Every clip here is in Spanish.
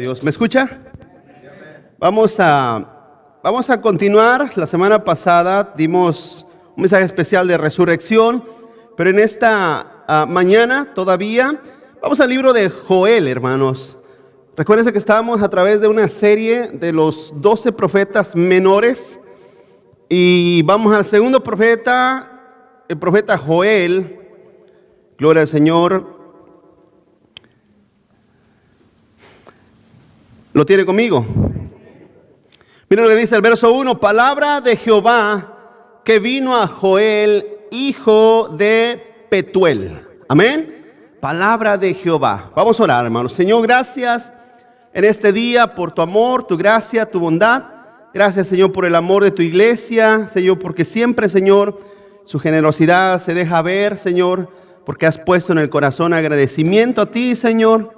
Dios. ¿Me escucha? Vamos a continuar. La semana pasada dimos un mensaje especial de resurrección, pero en esta mañana todavía vamos al libro de Joel, hermanos. Recuérdense que estábamos a través de una serie de los 12 profetas menores y vamos al segundo profeta, el profeta Joel. Gloria al Señor. ¿Lo tiene conmigo? Miren lo que dice el verso 1. Palabra de Jehová que vino a Joel, hijo de Petuel. Amén. Palabra de Jehová. Vamos a orar, hermanos. Señor, gracias en este día por tu amor, tu gracia, tu bondad. Gracias, Señor, por el amor de tu iglesia. Señor, porque siempre, Señor, su generosidad se deja ver, Señor, porque has puesto en el corazón agradecimiento a ti, Señor.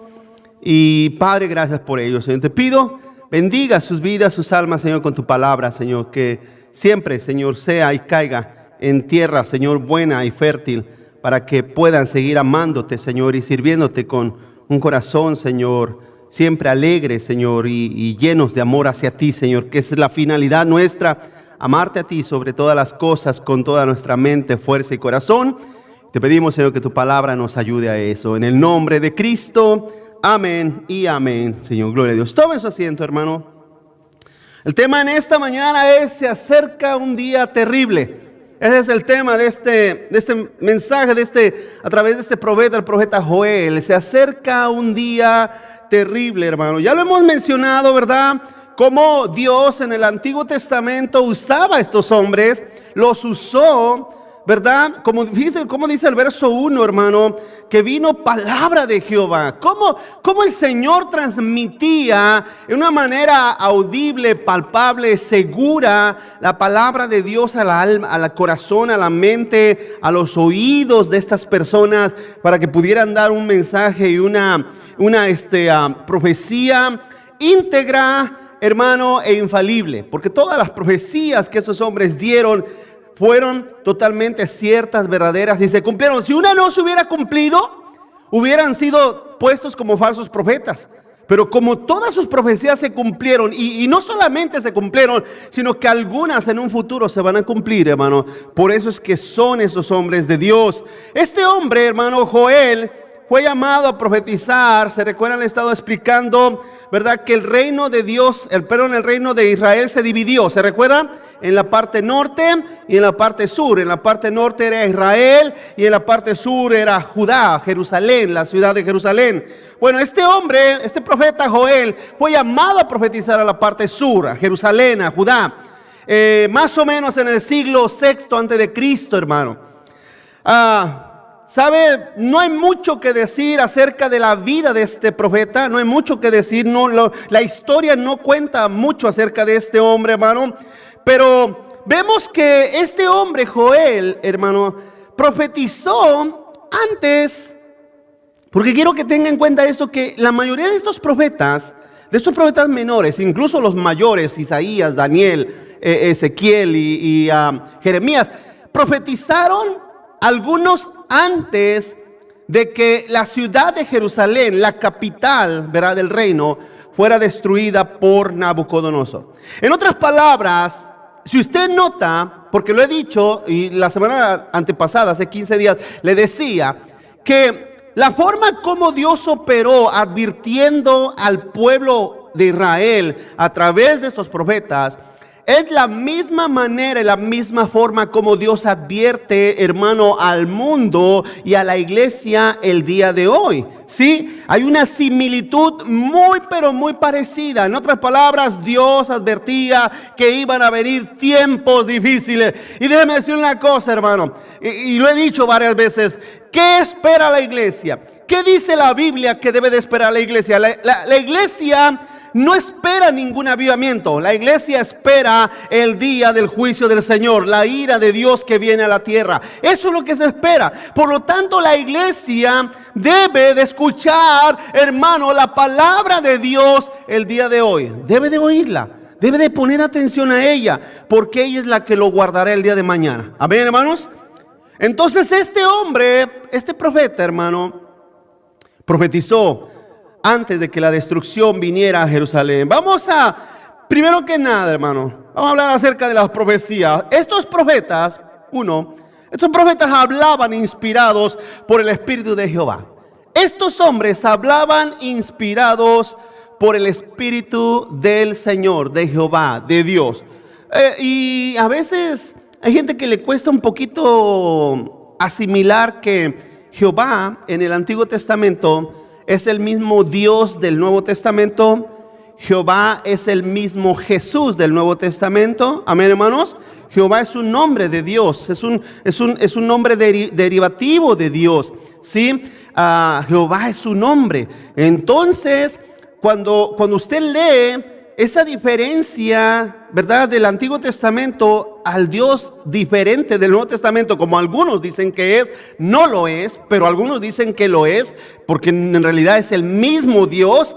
Y Padre, gracias por ello, Señor. Te pido, bendiga sus vidas, sus almas, Señor, con tu palabra, Señor. Que siempre, Señor, sea y caiga en tierra, Señor, buena y fértil, para que puedan seguir amándote, Señor, y sirviéndote con un corazón, Señor, siempre alegre, Señor, y llenos de amor hacia ti, Señor, que es la finalidad nuestra, amarte a ti sobre todas las cosas, con toda nuestra mente, fuerza y corazón. Te pedimos, Señor, que tu palabra nos ayude a eso. En el nombre de Cristo, amén y amén, Señor. Gloria a Dios. Tome su asiento, hermano. El tema en esta mañana es: se acerca un día terrible. Ese es el tema de este mensaje, a través de este profeta, el profeta Joel. Se acerca un día terrible, hermano. Ya lo hemos mencionado, ¿verdad? Cómo Dios en el Antiguo Testamento usaba a estos hombres, los usó, ¿verdad? Como dice el verso 1, hermano, que vino palabra de Jehová. ¿Cómo el Señor transmitía de una manera audible, palpable, segura la palabra de Dios al alma, al corazón, a la mente, a los oídos de estas personas, para que pudieran dar un mensaje y una profecía íntegra, hermano, e infalible? Porque todas las profecías que esos hombres dieron fueron totalmente ciertas, verdaderas, y se cumplieron. Si una no se hubiera cumplido, hubieran sido puestos como falsos profetas. Pero como todas sus profecías se cumplieron, y no solamente se cumplieron, sino que algunas en un futuro se van a cumplir, hermano. Por eso es que son esos hombres de Dios. Este hombre, hermano Joel, fue llamado a profetizar. Se recuerdan, le he estado explicando, ¿verdad?, que el reino de Dios, el reino de Israel se dividió. ¿Se recuerdan? En la parte norte y en la parte sur. En la parte norte era Israel y en la parte sur era Judá, Jerusalén, la ciudad de Jerusalén. Bueno, este hombre, este profeta Joel, fue llamado a profetizar a la parte sur, a Jerusalén, a Judá, más o menos en el siglo VI antes de Cristo, hermano. ¿Sabe? No hay mucho que decir acerca de la vida de este profeta. No hay mucho que decir. La historia no cuenta mucho acerca de este hombre, hermano. Pero vemos que este hombre, Joel, hermano, profetizó antes. Porque quiero que tenga en cuenta eso, que la mayoría de estos profetas menores, incluso los mayores, Isaías, Daniel, Ezequiel y Jeremías, profetizaron algunos antes de que la ciudad de Jerusalén, la capital, ¿verdad?, del reino, fuera destruida por Nabucodonosor. En otras palabras, si usted nota, porque lo he dicho, y la semana antepasada, hace 15 días, le decía que la forma como Dios operó advirtiendo al pueblo de Israel a través de estos profetas, es la misma manera y la misma forma como Dios advierte, hermano, al mundo y a la iglesia el día de hoy. ¿Sí? Hay una similitud muy, pero muy parecida. En otras palabras, Dios advertía que iban a venir tiempos difíciles. Y déjeme decir una cosa, hermano, y lo he dicho varias veces. ¿Qué espera la iglesia? ¿Qué dice la Biblia que debe de esperar la iglesia? La iglesia no espera ningún avivamiento. La iglesia espera el día del juicio del Señor, la ira de Dios que viene a la tierra. Eso es lo que se espera. Por lo tanto, la iglesia debe de escuchar, hermano, la palabra de Dios el día de hoy. Debe de oírla, debe de poner atención a ella, porque ella es la que lo guardará el día de mañana. Amén, hermanos. Entonces este hombre, este profeta, hermano, profetizó antes de que la destrucción viniera a Jerusalén. Primero que nada, hermano, vamos a hablar acerca de las profecías. Estos profetas hablaban inspirados por el Espíritu de Jehová. Estos hombres hablaban inspirados por el Espíritu del Señor, de Jehová, de Dios. Y a veces hay gente que le cuesta un poquito asimilar que Jehová en el Antiguo Testamento es el mismo Dios del Nuevo Testamento. Jehová es el mismo Jesús del Nuevo Testamento. Amén, hermanos. Jehová es un nombre de Dios, es un nombre derivativo de Dios, ¿sí? Jehová es su nombre. Entonces, cuando usted lee esa diferencia, ¿verdad?, del Antiguo Testamento al Dios diferente del Nuevo Testamento, como algunos dicen que es, no lo es, pero algunos dicen que lo es, porque en realidad es el mismo Dios,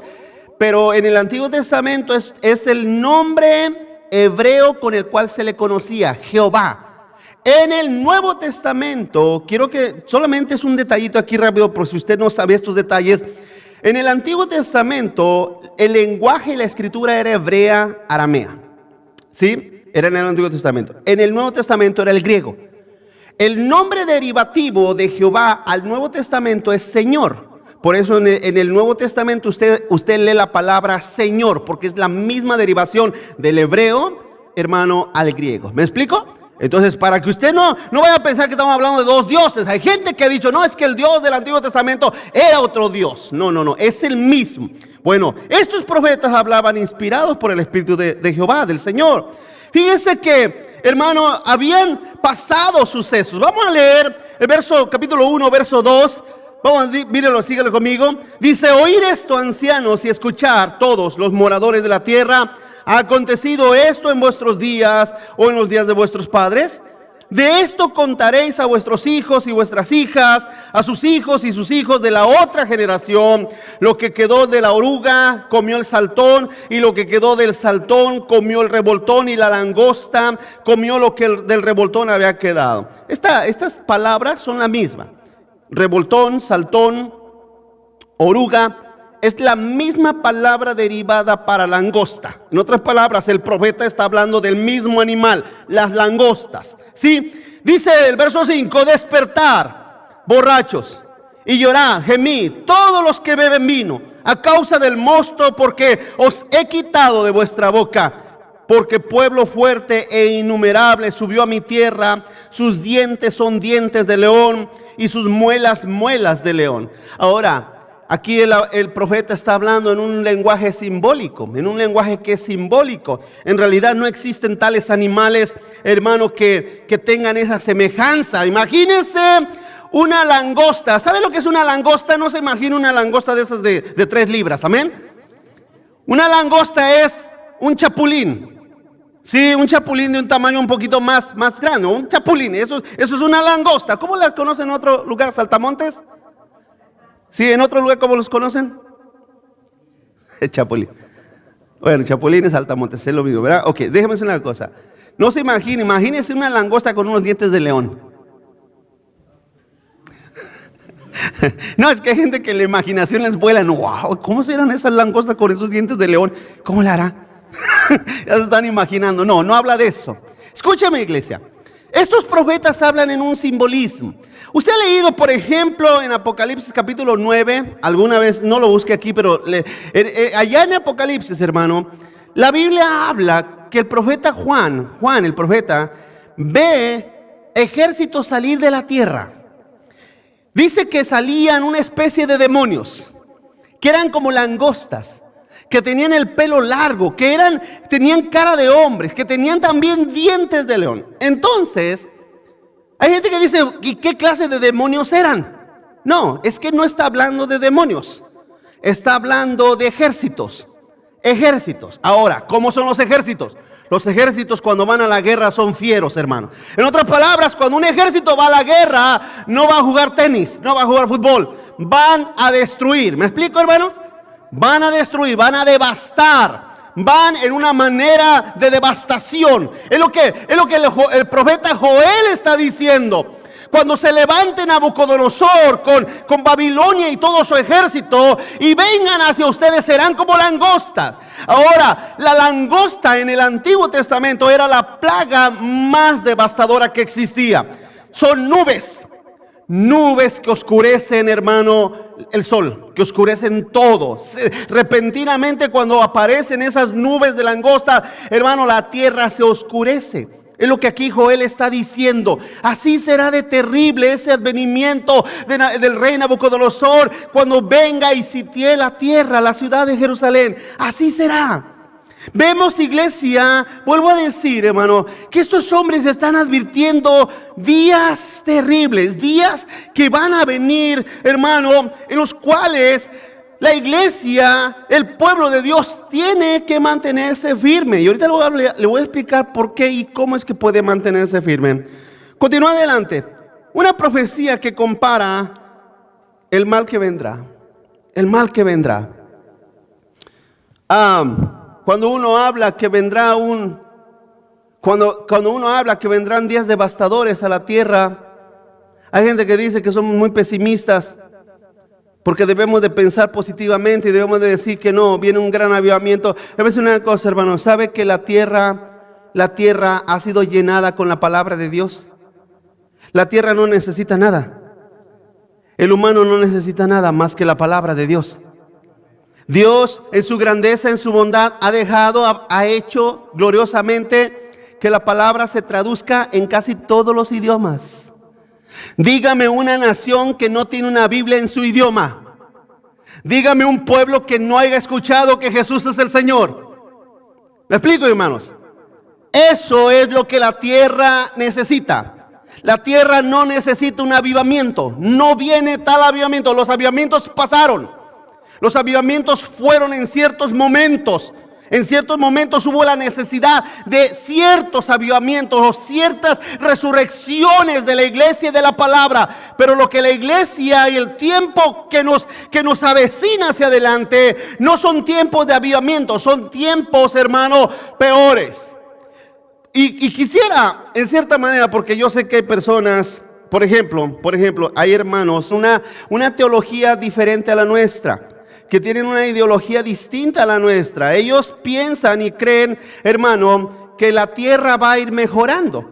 pero en el Antiguo Testamento es el nombre hebreo con el cual se le conocía, Jehová. En el Nuevo Testamento, quiero que solamente es un detallito aquí rápido, por si usted no sabe estos detalles. En el Antiguo Testamento, el lenguaje y la escritura era hebrea, aramea, ¿sí? Era en el Antiguo Testamento. En el Nuevo Testamento era el griego. El nombre derivativo de Jehová al Nuevo Testamento es Señor. Por eso en el Nuevo Testamento usted lee la palabra Señor, porque es la misma derivación del hebreo, hermano, al griego. ¿Me explico? Entonces, para que usted no vaya a pensar que estamos hablando de dos dioses. Hay gente que ha dicho, no, es que el Dios del Antiguo Testamento era otro Dios. No, es el mismo. Bueno, estos profetas hablaban inspirados por el Espíritu de Jehová, del Señor. Fíjense que, hermano, habían pasado sucesos. Vamos a leer el capítulo 1, verso 2. Vamos, mírenlo, síguelo conmigo. Dice, oír esto, ancianos, y escuchar todos los moradores de la tierra. ¿Ha acontecido esto en vuestros días o en los días de vuestros padres? De esto contaréis a vuestros hijos y vuestras hijas, a sus hijos y sus hijos de la otra generación. Lo que quedó de la oruga comió el saltón, y lo que quedó del saltón comió el revoltón, y la langosta comió lo que del revoltón había quedado. Estas palabras son la misma. Revoltón, saltón, oruga, es la misma palabra derivada para langosta. En otras palabras, el profeta está hablando del mismo animal, las langostas. ¿Sí? Dice el verso 5, despertar, borrachos, y llorad, gemid, todos los que beben vino, a causa del mosto, porque os he quitado de vuestra boca. Porque pueblo fuerte e innumerable subió a mi tierra, sus dientes son dientes de león, y sus muelas, muelas de león. Ahora, aquí el profeta está hablando en un lenguaje simbólico, en un lenguaje que es simbólico. En realidad no existen tales animales, hermano, que tengan esa semejanza. Imagínense una langosta. ¿Sabe lo que es una langosta? No se imagina una langosta de esas de 3 libras, amén. Una langosta es un chapulín. Sí, un chapulín de un tamaño un poquito más grande, un chapulín, eso es una langosta. ¿Cómo las conocen en otro lugar? ¿Saltamontes? Sí, en otro lugar, ¿cómo los conocen? El chapulín. Bueno, chapulín y saltamontes, es lo mismo, ¿verdad? Ok, déjeme decir una cosa. No se imagínese una langosta con unos dientes de león. No, es que hay gente que la imaginación les vuela. No, wow, ¿cómo serán esas langostas con esos dientes de león? ¿Cómo la hará? Ya se están imaginando. No habla de eso. Escúchame, iglesia. Estos profetas hablan en un simbolismo. Usted ha leído, por ejemplo, en Apocalipsis capítulo 9. Alguna vez, no lo busque aquí, pero allá en Apocalipsis, hermano, la Biblia habla que el profeta Juan el profeta, ve ejércitos salir de la tierra. Dice que salían una especie de demonios, que eran como langostas, que tenían el pelo largo, que tenían cara de hombres, que tenían también dientes de león. Entonces, hay gente que dice, ¿y qué clase de demonios eran? No, es que no está hablando de demonios, está hablando de ejércitos. Ejércitos. Ahora, ¿cómo son los ejércitos? Los ejércitos cuando van a la guerra son fieros, hermano. En otras palabras, cuando un ejército va a la guerra, no va a jugar tenis, no va a jugar fútbol, van a destruir. ¿Me explico, hermanos? Van a destruir, van a devastar, van en una manera de devastación. Es lo que el profeta Joel está diciendo. Cuando se levante Nabucodonosor con Babilonia y todo su ejército y vengan hacia ustedes, serán como langostas. Ahora, la langosta en el Antiguo Testamento era la plaga más devastadora que existía. Son nubes que oscurecen, hermano, el sol, que oscurecen todo. Repentinamente, cuando aparecen esas nubes de langosta, hermano, la tierra se oscurece. Es lo que aquí Joel está diciendo. Así será de terrible ese advenimiento del rey Nabucodonosor cuando venga y sitie la tierra, la ciudad de Jerusalén. Así será. Vemos, iglesia, vuelvo a decir, hermano, que estos hombres están advirtiendo días terribles, días que van a venir, hermano, en los cuales la iglesia, el pueblo de Dios, tiene que mantenerse firme. Y ahorita le voy a explicar por qué y cómo es que puede mantenerse firme. Continúa adelante. Una profecía que compara el mal que vendrá. El mal que vendrá. Cuando uno habla que vendrá cuando uno habla que vendrán días devastadores a la tierra, hay gente que dice que somos muy pesimistas porque debemos de pensar positivamente y debemos de decir que no, viene un gran avivamiento. Voy a decir una cosa, hermano, ¿sabe que la tierra ha sido llenada con la palabra de Dios? La tierra no necesita nada. El humano no necesita nada más que la palabra de Dios. Dios en su grandeza, en su bondad, ha hecho gloriosamente que la palabra se traduzca en casi todos los idiomas. Dígame una nación que no tiene una Biblia en su idioma. Dígame un pueblo que no haya escuchado que Jesús es el Señor. ¿Me explico, hermanos? Eso es lo que la tierra necesita. La tierra no necesita un avivamiento. No viene tal avivamiento. Los avivamientos pasaron. Los avivamientos fueron en ciertos momentos. En ciertos momentos hubo la necesidad de ciertos avivamientos o ciertas resurrecciones de la iglesia y de la palabra. Pero lo que la iglesia y el tiempo que nos avecina hacia adelante no son tiempos de avivamiento, son tiempos, hermano, peores. Y quisiera, en cierta manera, porque yo sé que hay personas, por ejemplo, hay hermanos, una teología diferente a la nuestra, que tienen una ideología distinta a la nuestra. Ellos piensan y creen, hermano, que la tierra va a ir mejorando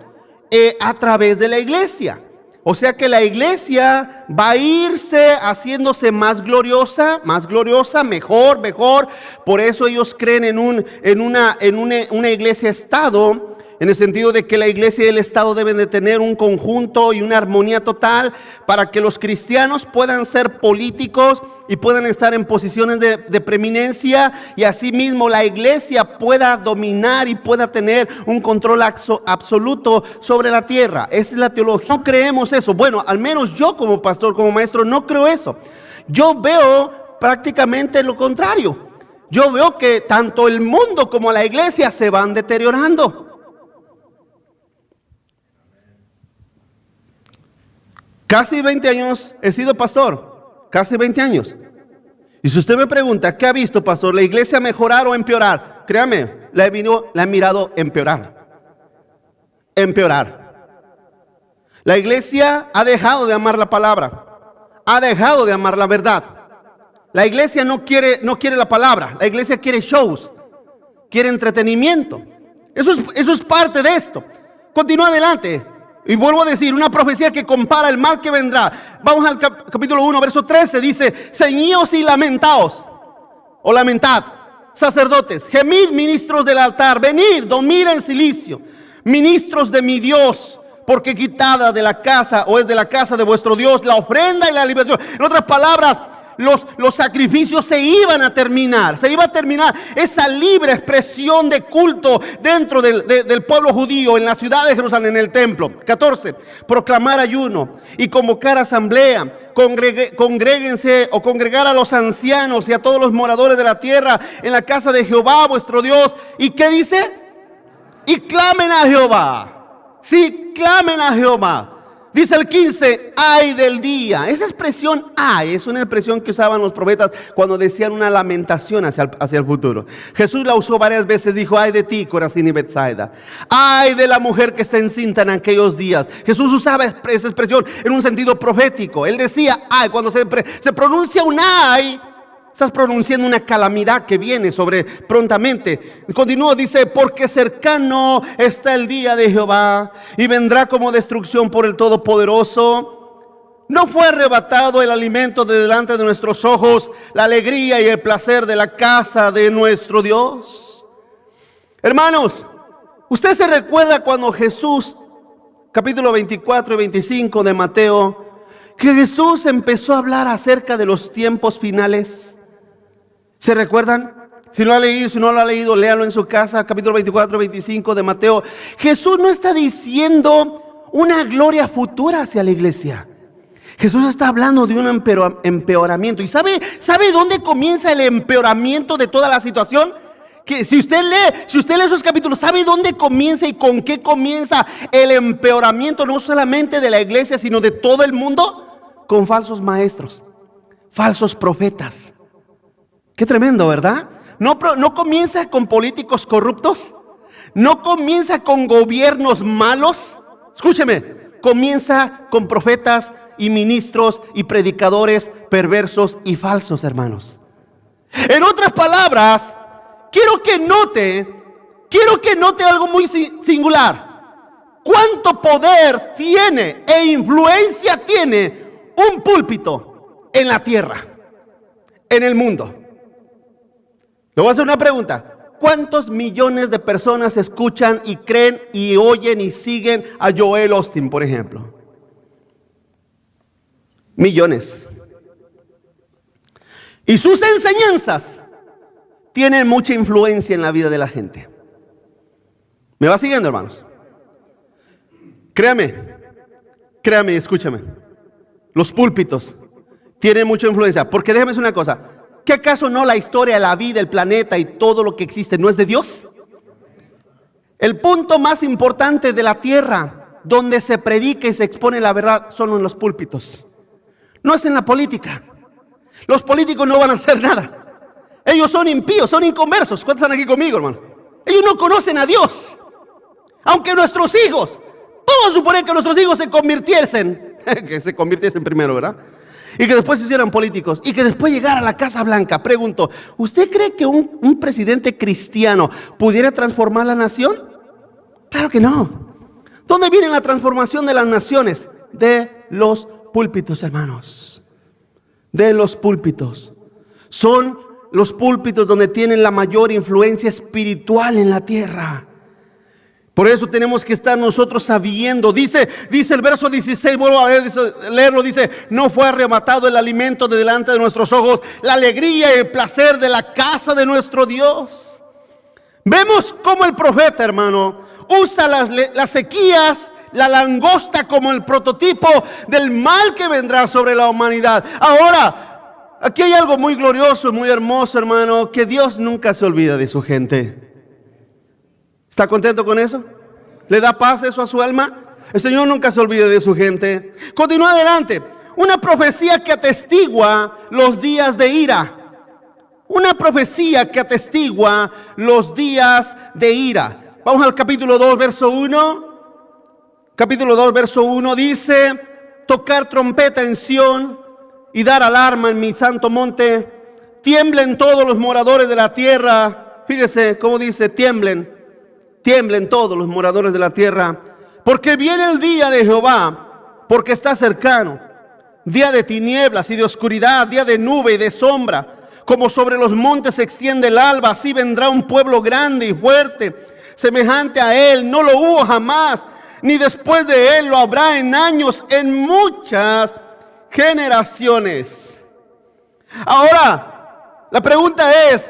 a través de la iglesia. O sea que la iglesia va a irse haciéndose más gloriosa, mejor. Por eso ellos creen en una iglesia-estado, en el sentido de que la iglesia y el Estado deben de tener un conjunto y una armonía total para que los cristianos puedan ser políticos y puedan estar en posiciones de preeminencia, y asimismo la iglesia pueda dominar y pueda tener un control absoluto sobre la tierra. Esa es la teología. No creemos eso. Bueno, al menos yo como pastor, como maestro, no creo eso. Yo veo prácticamente lo contrario. Yo veo que tanto el mundo como la iglesia se van deteriorando. Casi 20 años he sido pastor, casi 20 años. Y si usted me pregunta, ¿qué ha visto, pastor? ¿La iglesia mejorar o empeorar? Créame, la he mirado empeorar. La iglesia ha dejado de amar la palabra, ha dejado de amar la verdad. La iglesia no quiere la palabra, la iglesia quiere shows, quiere entretenimiento. Eso es parte de esto. Continúa adelante. Y vuelvo a decir, una profecía que compara el mal que vendrá. Vamos al capítulo 1, verso 13. Dice: ceñíos y lamentaos, o lamentad, sacerdotes, gemid, ministros del altar, venid, dormid en silicio, ministros de mi Dios, porque quitada de la casa, o es de la casa de vuestro Dios, la ofrenda y la liberación. En otras palabras, los sacrificios se iban a terminar. Se iba a terminar esa libre expresión de culto dentro del pueblo judío en la ciudad de Jerusalén, en el templo. 14. Proclamar ayuno y convocar asamblea. Congréguense o congregar a los ancianos y a todos los moradores de la tierra en la casa de Jehová vuestro Dios. ¿Y qué dice? Y clamen a Jehová. Sí, clamen a Jehová. Dice el 15, ay del día. Esa expresión ay es una expresión que usaban los profetas cuando decían una lamentación hacia el futuro. Jesús la usó varias veces, dijo, ay de ti, Corazín y Betsaida. Ay de la mujer que está encinta en aquellos días. Jesús usaba esa expresión en un sentido profético. Él decía ay, cuando se pronuncia un ay, estás pronunciando una calamidad que viene sobre prontamente. Continuó, dice, porque cercano está el día de Jehová y vendrá como destrucción por el Todopoderoso. No fue arrebatado el alimento de delante de nuestros ojos, la alegría y el placer de la casa de nuestro Dios. Hermanos, usted se recuerda cuando Jesús, capítulo 24 y 25 de Mateo, que Jesús empezó a hablar acerca de los tiempos finales. ¿Se recuerdan? Si no lo ha leído, léalo en su casa, capítulo 24, 25 de Mateo. Jesús no está diciendo una gloria futura hacia la iglesia. Jesús está hablando de un empeoramiento. ¿Y sabe dónde comienza el empeoramiento de toda la situación? Que si usted lee esos capítulos, ¿sabe dónde comienza y con qué comienza el empeoramiento? No solamente de la iglesia, sino de todo el mundo. Con falsos maestros, falsos profetas. Qué tremendo, ¿verdad? No comienza con políticos corruptos. No comienza con gobiernos malos. Escúcheme, comienza con profetas y ministros y predicadores perversos y falsos, hermanos. En otras palabras, quiero que note algo muy singular. ¿Cuánto poder tiene e influencia tiene un púlpito en la tierra, en el mundo? Le voy a hacer una pregunta. ¿Cuántos millones de personas escuchan y creen y oyen y siguen a Joel Osteen, por ejemplo? Millones. Y sus enseñanzas tienen mucha influencia en la vida de la gente. ¿Me va siguiendo, hermanos? Créame y escúchame. Los púlpitos tienen mucha influencia. Porque déjame decir una cosa. ¿Qué acaso no la historia, la vida, el planeta y todo lo que existe no es de Dios? El punto más importante de la tierra donde se predica y se expone la verdad son en los púlpitos. No es en la política. Los políticos no van a hacer nada. Ellos son impíos, son inconversos. ¿Cuántos están aquí conmigo, hermano? Ellos no conocen a Dios. Aunque nuestros hijos, vamos a suponer que nuestros hijos se convirtiesen primero, ¿verdad? Y que después se hicieran políticos y que después llegara a la Casa Blanca. Pregunto, ¿usted cree que un presidente cristiano pudiera transformar la nación? Claro que no. ¿Dónde viene la transformación de las naciones? De los púlpitos, hermanos. De los púlpitos. Son los púlpitos donde tienen la mayor influencia espiritual en la tierra. Por eso tenemos que estar nosotros sabiendo. Dice el verso 16, vuelvo a leerlo, dice, no fue arrebatado el alimento de delante de nuestros ojos, la alegría y el placer de la casa de nuestro Dios. Vemos cómo el profeta, hermano, usa las sequías, la langosta como el prototipo del mal que vendrá sobre la humanidad. Ahora, aquí hay algo muy glorioso, muy hermoso, hermano, que Dios nunca se olvida de su gente. ¿Está contento con eso? ¿Le da paz eso a su alma? El Señor nunca se olvida de su gente. Continúa adelante. Una profecía que atestigua los días de ira. Una profecía que atestigua los días de ira. Vamos al capítulo 2, verso 1. Capítulo 2, verso 1 dice, tocar trompeta en Sión y dar alarma en mi santo monte. Tiemblen todos los moradores de la tierra. Fíjese cómo dice, tiemblen todos los moradores de la tierra, porque viene el día de Jehová, porque está cercano, día de tinieblas y de oscuridad, día de nube y de sombra, como sobre los montes se extiende el alba, así vendrá un pueblo grande y fuerte, semejante a él, no lo hubo jamás, ni después de él lo habrá en años, en muchas generaciones. Ahora, la pregunta es,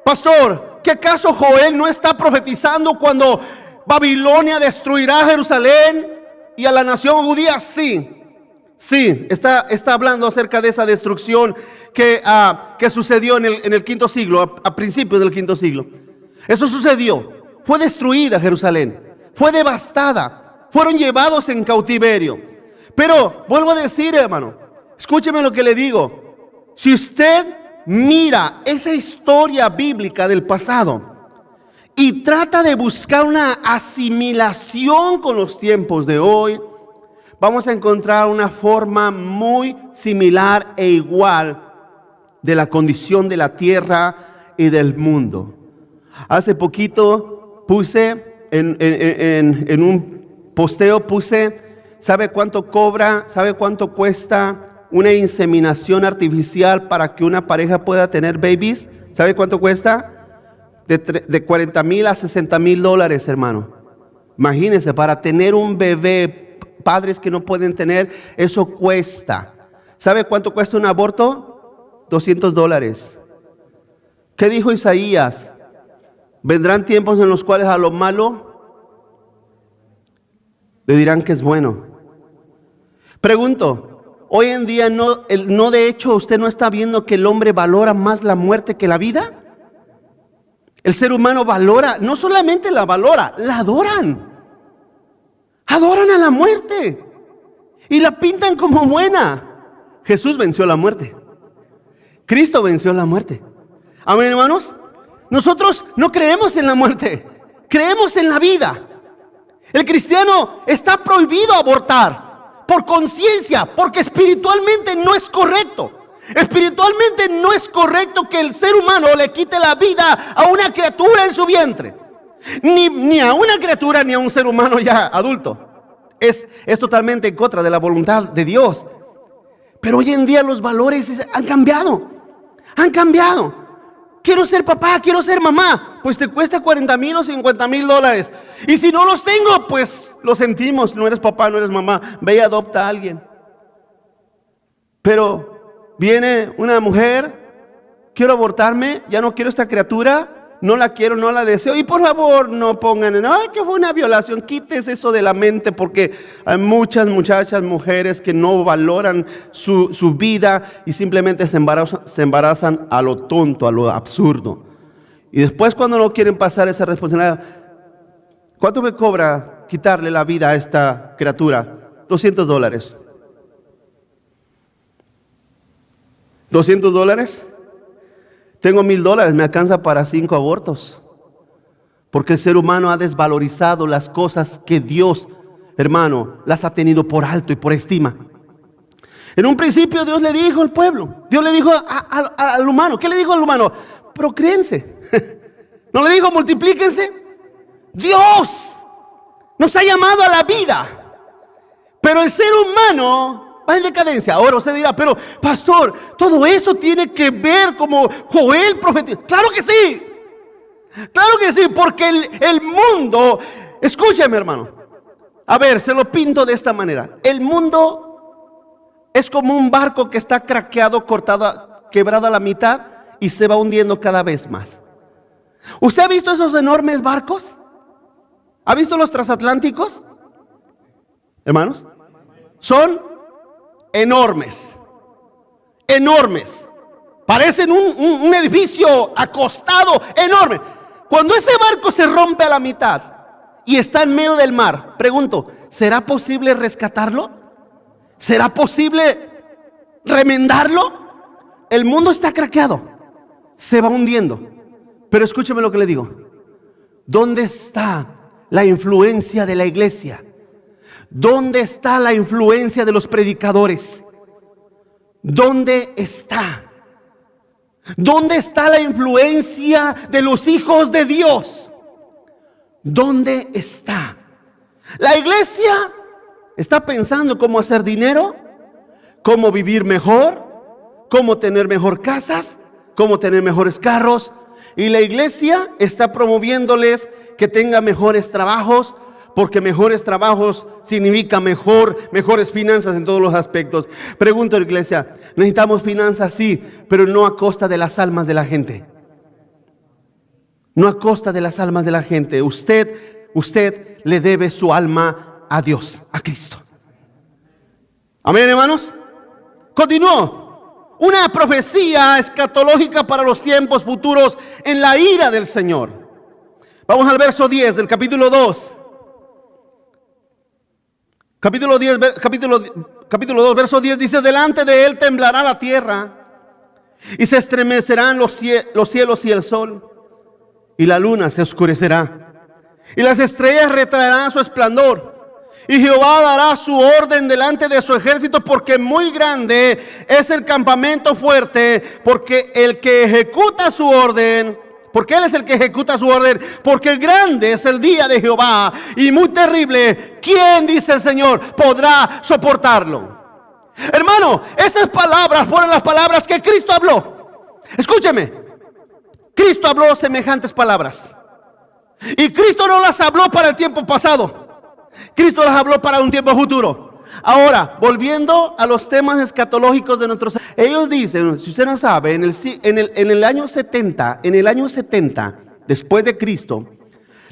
pastor, ¿qué acaso Joel no está profetizando cuando Babilonia destruirá Jerusalén y a la nación judía? Sí, está hablando acerca de esa destrucción que sucedió en el quinto siglo, a principios del quinto siglo. Eso sucedió, fue destruida Jerusalén, fue devastada, fueron llevados en cautiverio. Pero vuelvo a decir, hermano, escúcheme lo que le digo. Si usted mira esa historia bíblica del pasado y trata de buscar una asimilación con los tiempos de hoy, vamos a encontrar una forma muy similar e igual de la condición de la tierra y del mundo. Hace poquito puse en un posteo, ¿sabe cuánto cobra? ¿Sabe cuánto cuesta una inseminación artificial para que una pareja pueda tener babies? ¿Sabe cuánto cuesta? De 40,000 a 60,000 dólares, hermano. Imagínense, para tener un bebé, padres que no pueden tener, eso cuesta. ¿Sabe cuánto cuesta un aborto? $200. ¿Qué dijo Isaías? Vendrán tiempos en los cuales a lo malo le dirán que es bueno. Pregunto, hoy en día no de hecho usted no está viendo que el hombre valora más la muerte que la vida. El ser humano valora, no solamente la valora, la adoran. Adoran a la muerte y la pintan como buena. Jesús venció la muerte. Cristo venció la muerte. Amén, hermanos. Nosotros no creemos en la muerte, creemos en la vida. El cristiano está prohibido abortar por conciencia, porque espiritualmente no es correcto. Espiritualmente no es correcto que el ser humano le quite la vida a una criatura en su vientre. Ni a una criatura ni a un ser humano ya adulto. Es totalmente en contra de la voluntad de Dios. Pero hoy en día los valores han cambiado. Han cambiado. Quiero ser papá, quiero ser mamá. Pues te cuesta 40,000 o 50,000 dólares. Y si no los tengo, pues lo sentimos. No eres papá, no eres mamá. Ve y adopta a alguien. Pero viene una mujer, quiero abortarme, ya no quiero esta criatura, no la quiero, no la deseo. Y por favor no pongan, ay, que fue una violación. Quites eso de la mente, porque hay muchas muchachas, mujeres que no valoran su vida y simplemente se embarazan a lo tonto, a lo absurdo. Y después, cuando no quieren pasar esa responsabilidad, ¿cuánto me cobra quitarle la vida a esta criatura? $200. $200. Tengo $1,000, me alcanza para 5 abortos. Porque el ser humano ha desvalorizado las cosas que Dios, hermano, las ha tenido por alto y por estima. En un principio Dios le dijo al pueblo, Dios le dijo al humano, ¿qué le dijo al humano? Procréense. ¿No le dijo multiplíquense? Dios nos ha llamado a la vida. Pero el ser humano va en decadencia. Ahora usted dirá, pero pastor, todo eso tiene que ver como Joel profetizó. Claro que sí. Claro que sí, porque el mundo, escúcheme, hermano. A ver, se lo pinto de esta manera. El mundo es como un barco que está craqueado, cortado, quebrado a la mitad y se va hundiendo cada vez más. ¿Usted ha visto esos enormes barcos? ¿Ha visto los transatlánticos? Hermanos, son enormes, enormes. Parecen un edificio acostado, enorme. Cuando ese barco se rompe a la mitad y está en medio del mar, pregunto, ¿será posible rescatarlo? ¿Será posible remendarlo? El mundo está craqueado, se va hundiendo. Pero escúcheme lo que le digo. ¿Dónde está la influencia de la iglesia? ¿Dónde está la influencia de los predicadores? ¿Dónde está? ¿Dónde está la influencia de los hijos de Dios? ¿Dónde está? La iglesia está pensando cómo hacer dinero, cómo vivir mejor, cómo tener mejor casas, cómo tener mejores carros. Y la iglesia está promoviéndoles que tengan mejores trabajos, porque mejores trabajos significa mejores finanzas en todos los aspectos. Pregunto, iglesia, necesitamos finanzas, sí, pero no a costa de las almas de la gente. No a costa de las almas de la gente. Usted le debe su alma a Dios, a Cristo. Amén, hermanos. Continuó. Una profecía escatológica para los tiempos futuros en la ira del Señor. Vamos al verso 10 del capítulo 2. Capítulo 2, verso 10 dice: delante de él temblará la tierra y se estremecerán los cielos y el sol, y la luna se oscurecerá, y las estrellas retraerán su esplendor. Y Jehová dará su orden delante de su ejército, porque muy grande es el campamento fuerte, porque el que ejecuta su orden, porque Él es el que ejecuta su orden, porque grande es el día de Jehová y muy terrible. ¿Quién, dice el Señor, podrá soportarlo? Hermano, estas palabras fueron las palabras que Cristo habló. Escúcheme, Cristo habló semejantes palabras, y Cristo no las habló para el tiempo pasado, Cristo las habló para un tiempo futuro. Ahora, volviendo a los temas escatológicos de nuestros, ellos dicen, si usted no sabe, en el año 70, después de Cristo,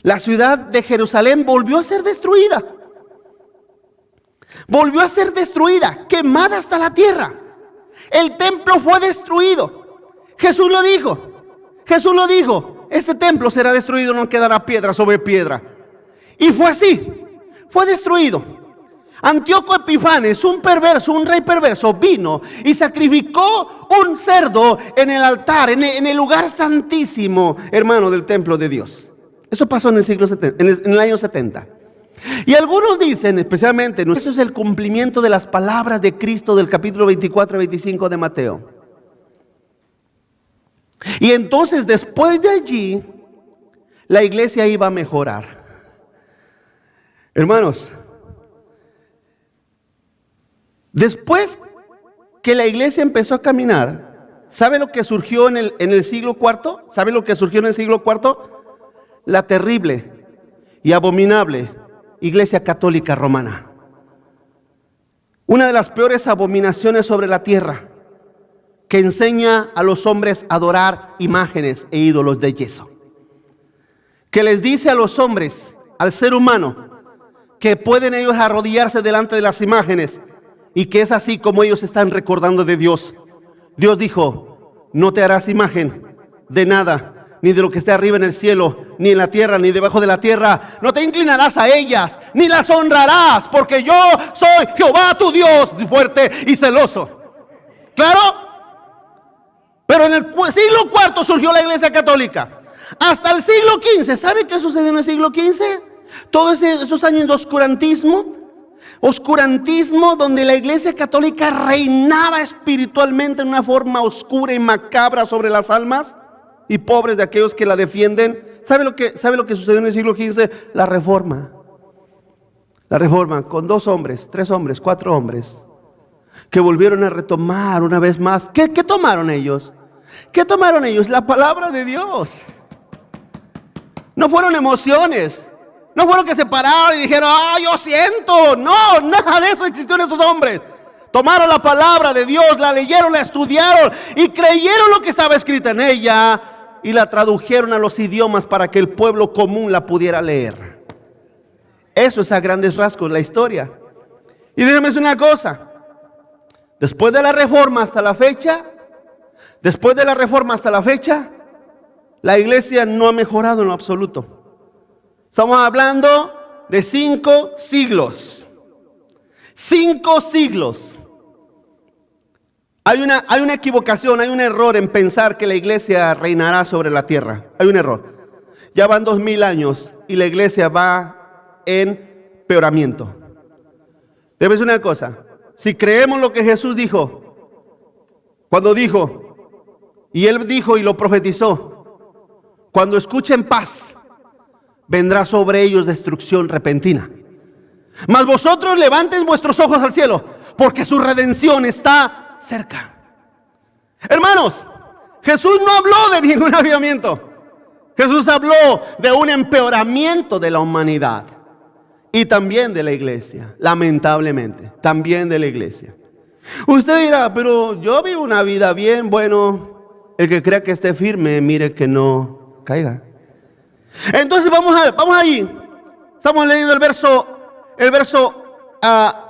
la ciudad de Jerusalén volvió a ser destruida. Volvió a ser destruida, quemada hasta la tierra. El templo fue destruido. Jesús lo dijo, este templo será destruido, no quedará piedra sobre piedra. Y fue así, fue destruido. Antíoco Epifanes, un rey perverso, vino y sacrificó un cerdo en el altar, en el lugar santísimo, hermano, del templo de Dios. Eso pasó en el año 70. Y algunos dicen, especialmente, eso es el cumplimiento de las palabras de Cristo del capítulo 24 a 25 de Mateo. Y entonces, después de allí, la iglesia iba a mejorar. Hermanos, después que la iglesia empezó a caminar, ¿sabe lo que surgió en el siglo IV? ¿Sabe lo que surgió en el siglo IV? La terrible y abominable Iglesia Católica Romana. Una de las peores abominaciones sobre la tierra, que enseña a los hombres a adorar imágenes e ídolos de yeso. Que les dice a los hombres, al ser humano, que pueden ellos arrodillarse delante de las imágenes, y que es así como ellos están recordando de Dios. Dios dijo: no te harás imagen de nada, ni de lo que esté arriba en el cielo, ni en la tierra, ni debajo de la tierra. No te inclinarás a ellas, ni las honrarás, porque yo soy Jehová tu Dios, fuerte y celoso. ¿Claro? Pero en el siglo IV surgió la iglesia católica. Hasta el siglo XV, ¿sabe qué sucedió en el siglo XV? Todos esos años de oscurantismo, donde la iglesia católica reinaba espiritualmente en una forma oscura y macabra sobre las almas y pobres de aquellos que la defienden. ¿Sabe lo que sucedió en el siglo XV? La reforma, con 2 hombres, 3 hombres, 4 hombres, que volvieron a retomar una vez más. ¿Qué tomaron ellos? ¿Qué tomaron ellos? La palabra de Dios. No fueron emociones. No fueron que se pararon y dijeron: yo siento. No, nada de eso existió en esos hombres. Tomaron la palabra de Dios, la leyeron, la estudiaron y creyeron lo que estaba escrito en ella y la tradujeron a los idiomas para que el pueblo común la pudiera leer. Eso es a grandes rasgos la historia. Y déjame decir una cosa: después de la reforma hasta la fecha, la iglesia no ha mejorado en lo absoluto. Estamos hablando de 5 siglos. 5 siglos. Hay una equivocación, hay un error en pensar que la iglesia reinará sobre la tierra. Hay un error. Ya van 2000 años y la iglesia va en peoramiento. Debe ser una cosa: si creemos lo que Jesús dijo, cuando dijo, y Él dijo y lo profetizó, cuando escuchen paz, vendrá sobre ellos destrucción repentina. Mas vosotros levanten vuestros ojos al cielo, porque su redención está cerca. Hermanos, Jesús no habló de ningún avivamiento. Jesús habló de un empeoramiento de la humanidad y también de la iglesia, lamentablemente, también de la iglesia. Usted dirá: pero yo vivo una vida bien. Bueno, el que crea que esté firme, mire que no caiga. Entonces vamos allí. Estamos leyendo el verso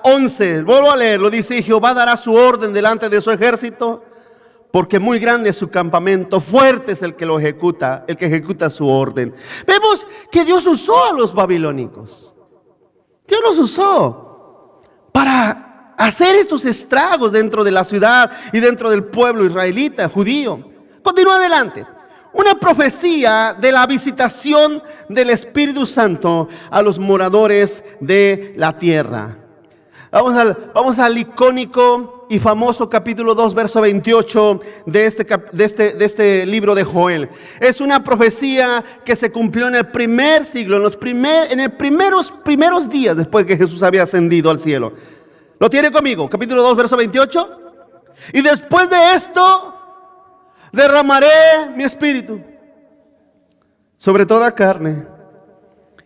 11. Vuelvo a leerlo. Dice: Jehová dará su orden delante de su ejército, porque muy grande es su campamento, fuerte es el que lo ejecuta, el que ejecuta su orden. Vemos que Dios usó a los babilónicos. Dios los usó. para hacer estos estragos dentro de la ciudad y dentro del pueblo israelita, judío. Continúa adelante. Una profecía de la visitación del Espíritu Santo a los moradores de la tierra. Vamos al icónico y famoso capítulo 2, verso 28 de este libro de Joel. Es una profecía que se cumplió en el primer siglo, en los primeros días después que Jesús había ascendido al cielo. ¿Lo tiene conmigo? Capítulo 2, verso 28. Y después de esto, derramaré mi espíritu sobre toda carne,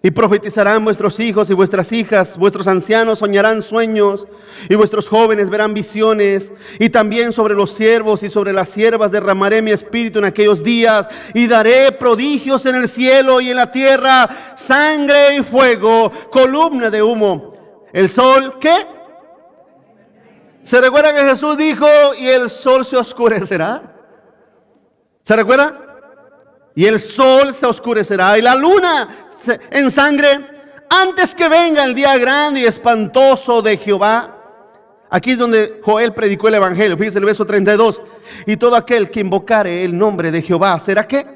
y profetizarán vuestros hijos y vuestras hijas, vuestros ancianos soñarán sueños, y vuestros jóvenes verán visiones, y también sobre los siervos y sobre las siervas derramaré mi espíritu en aquellos días, y daré prodigios en el cielo y en la tierra, sangre y fuego, columna de humo. El sol, ¿qué? ¿Se recuerda que Jesús dijo, y el sol se oscurecerá? ¿Se recuerda? Y el sol se oscurecerá y la luna en sangre antes que venga el día grande y espantoso de Jehová. Aquí es donde Joel predicó el evangelio. Fíjense el verso 32. Y todo aquel que invocare el nombre de Jehová, ¿será qué?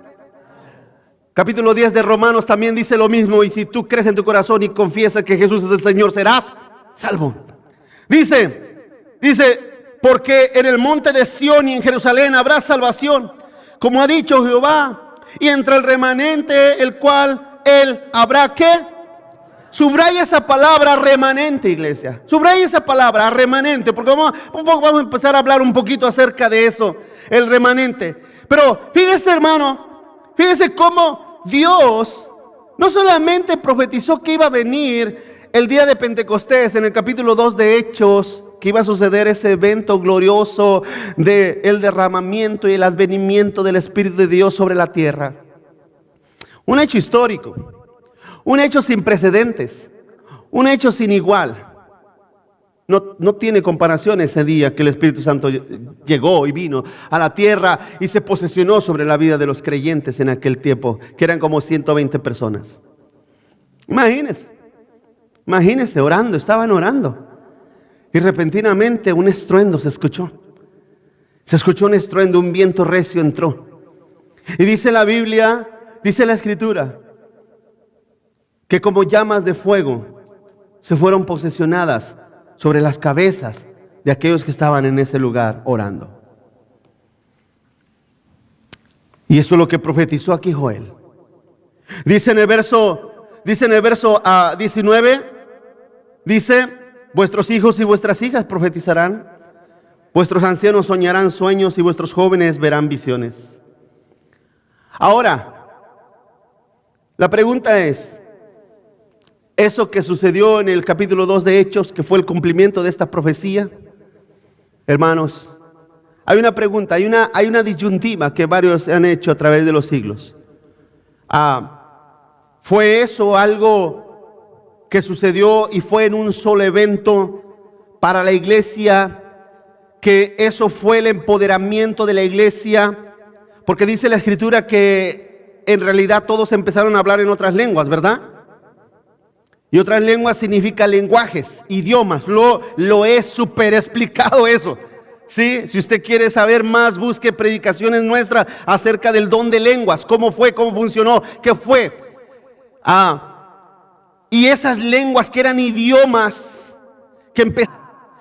Capítulo 10 de Romanos también dice lo mismo. Y si tú crees en tu corazón y confiesas que Jesús es el Señor, serás salvo. Dice, porque en el monte de Sión y en Jerusalén habrá salvación, como ha dicho Jehová, y entre el remanente el cual él habrá ¿qué? Subraya esa palabra remanente, iglesia. Subraya esa palabra remanente, porque vamos a empezar a hablar un poquito acerca de eso, el remanente. Pero fíjese, hermano, fíjese cómo Dios no solamente profetizó que iba a venir el día de Pentecostés en el capítulo 2 de Hechos, que iba a suceder ese evento glorioso de el derramamiento y el advenimiento del Espíritu de Dios sobre la tierra. Un hecho histórico, un hecho sin precedentes, un hecho sin igual. No tiene comparación ese día que el Espíritu Santo llegó y vino a la tierra y se posesionó sobre la vida de los creyentes en aquel tiempo, que eran como 120 personas. Imagínense orando, estaban orando. Y repentinamente un estruendo se escuchó. Se escuchó un estruendo, un viento recio entró. Y dice la Biblia, dice la Escritura, que como llamas de fuego se fueron posesionadas sobre las cabezas de aquellos que estaban en ese lugar orando. Y eso es lo que profetizó aquí Joel. Dice en el verso 19, dice: vuestros hijos y vuestras hijas profetizarán, vuestros ancianos soñarán sueños y vuestros jóvenes verán visiones. Ahora, la pregunta es, ¿eso que sucedió en el capítulo 2 de Hechos, que fue el cumplimiento de esta profecía? Hermanos, hay una pregunta, hay una disyuntiva que varios han hecho a través de los siglos. ¿Fue eso algo que sucedió y fue en un solo evento para la iglesia, que eso fue el empoderamiento de la iglesia? Porque dice la Escritura que en realidad todos empezaron a hablar en otras lenguas, ¿verdad? Y otras lenguas significa lenguajes, idiomas. Lo he súper explicado eso. ¿Sí? Si usted quiere saber más, busque predicaciones nuestras acerca del don de lenguas, cómo fue, cómo funcionó, qué fue. Y esas lenguas que eran idiomas que empezaron,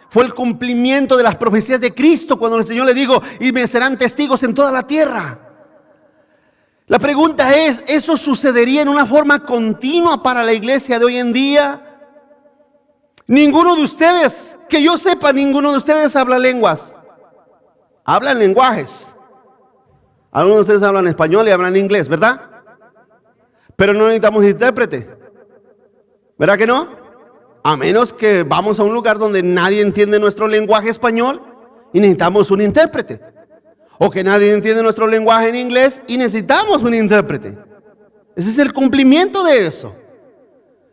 fue el cumplimiento de las profecías de Cristo cuando el Señor le dijo: y me serán testigos en toda la tierra. La pregunta es, ¿eso sucedería en una forma continua para la iglesia de hoy en día? Ninguno de ustedes, que yo sepa, ninguno de ustedes habla lenguas. Hablan lenguajes. Algunos de ustedes hablan español y hablan inglés, ¿verdad? Pero no necesitamos intérprete. ¿Verdad que no? A menos que vamos a un lugar donde nadie entiende nuestro lenguaje español y necesitamos un intérprete. O que nadie entiende nuestro lenguaje en inglés y necesitamos un intérprete. Ese es el cumplimiento de eso.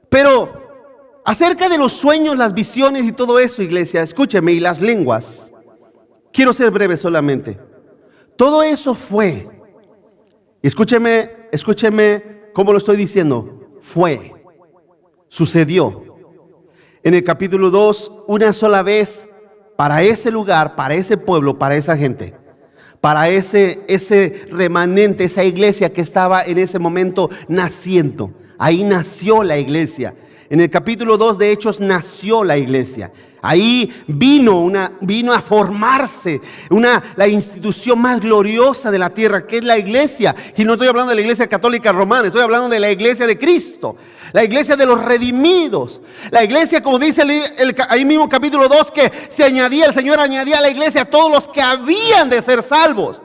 Pero acerca de los sueños, las visiones y todo eso, iglesia, escúcheme, y las lenguas, quiero ser breve solamente. Todo eso fue, escúcheme cómo lo estoy diciendo, sucedió en el capítulo 2, una sola vez para ese lugar, para ese pueblo, para esa gente, para ese remanente, esa iglesia que estaba en ese momento naciendo. Ahí nació la iglesia. En el capítulo 2 de Hechos nació la iglesia. Ahí vino a formarse la institución más gloriosa de la tierra, que es la iglesia. Y no estoy hablando de la iglesia católica romana, estoy hablando de la iglesia de Cristo, la iglesia de los redimidos. La iglesia, como dice ahí mismo capítulo 2, que el Señor añadía a la iglesia a todos los que habían de ser salvos.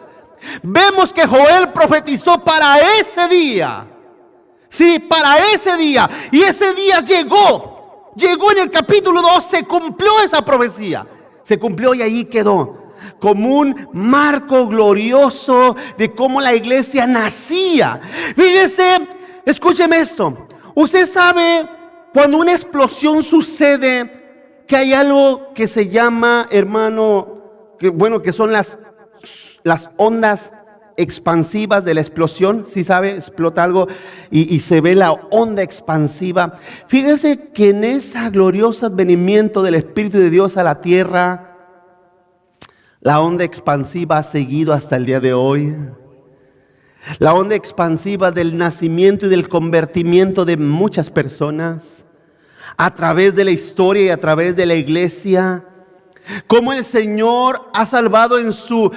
Vemos que Joel profetizó para ese día. Sí, para ese día. Y ese día llegó en el capítulo 2, se cumplió esa profecía. Se cumplió y ahí quedó como un marco glorioso de cómo la iglesia nacía. Fíjese, escúcheme esto. Usted sabe, cuando una explosión sucede, que hay algo que se llama, hermano, que son las ondas expansivas de la explosión. ¿Sí sabe? Explota algo y se ve la onda expansiva. Fíjese que en ese glorioso advenimiento del Espíritu de Dios a la tierra, la onda expansiva ha seguido hasta el día de hoy. La onda expansiva del nacimiento y del convertimiento de muchas personas a través de la historia y a través de la iglesia. Cómo el Señor ha salvado en su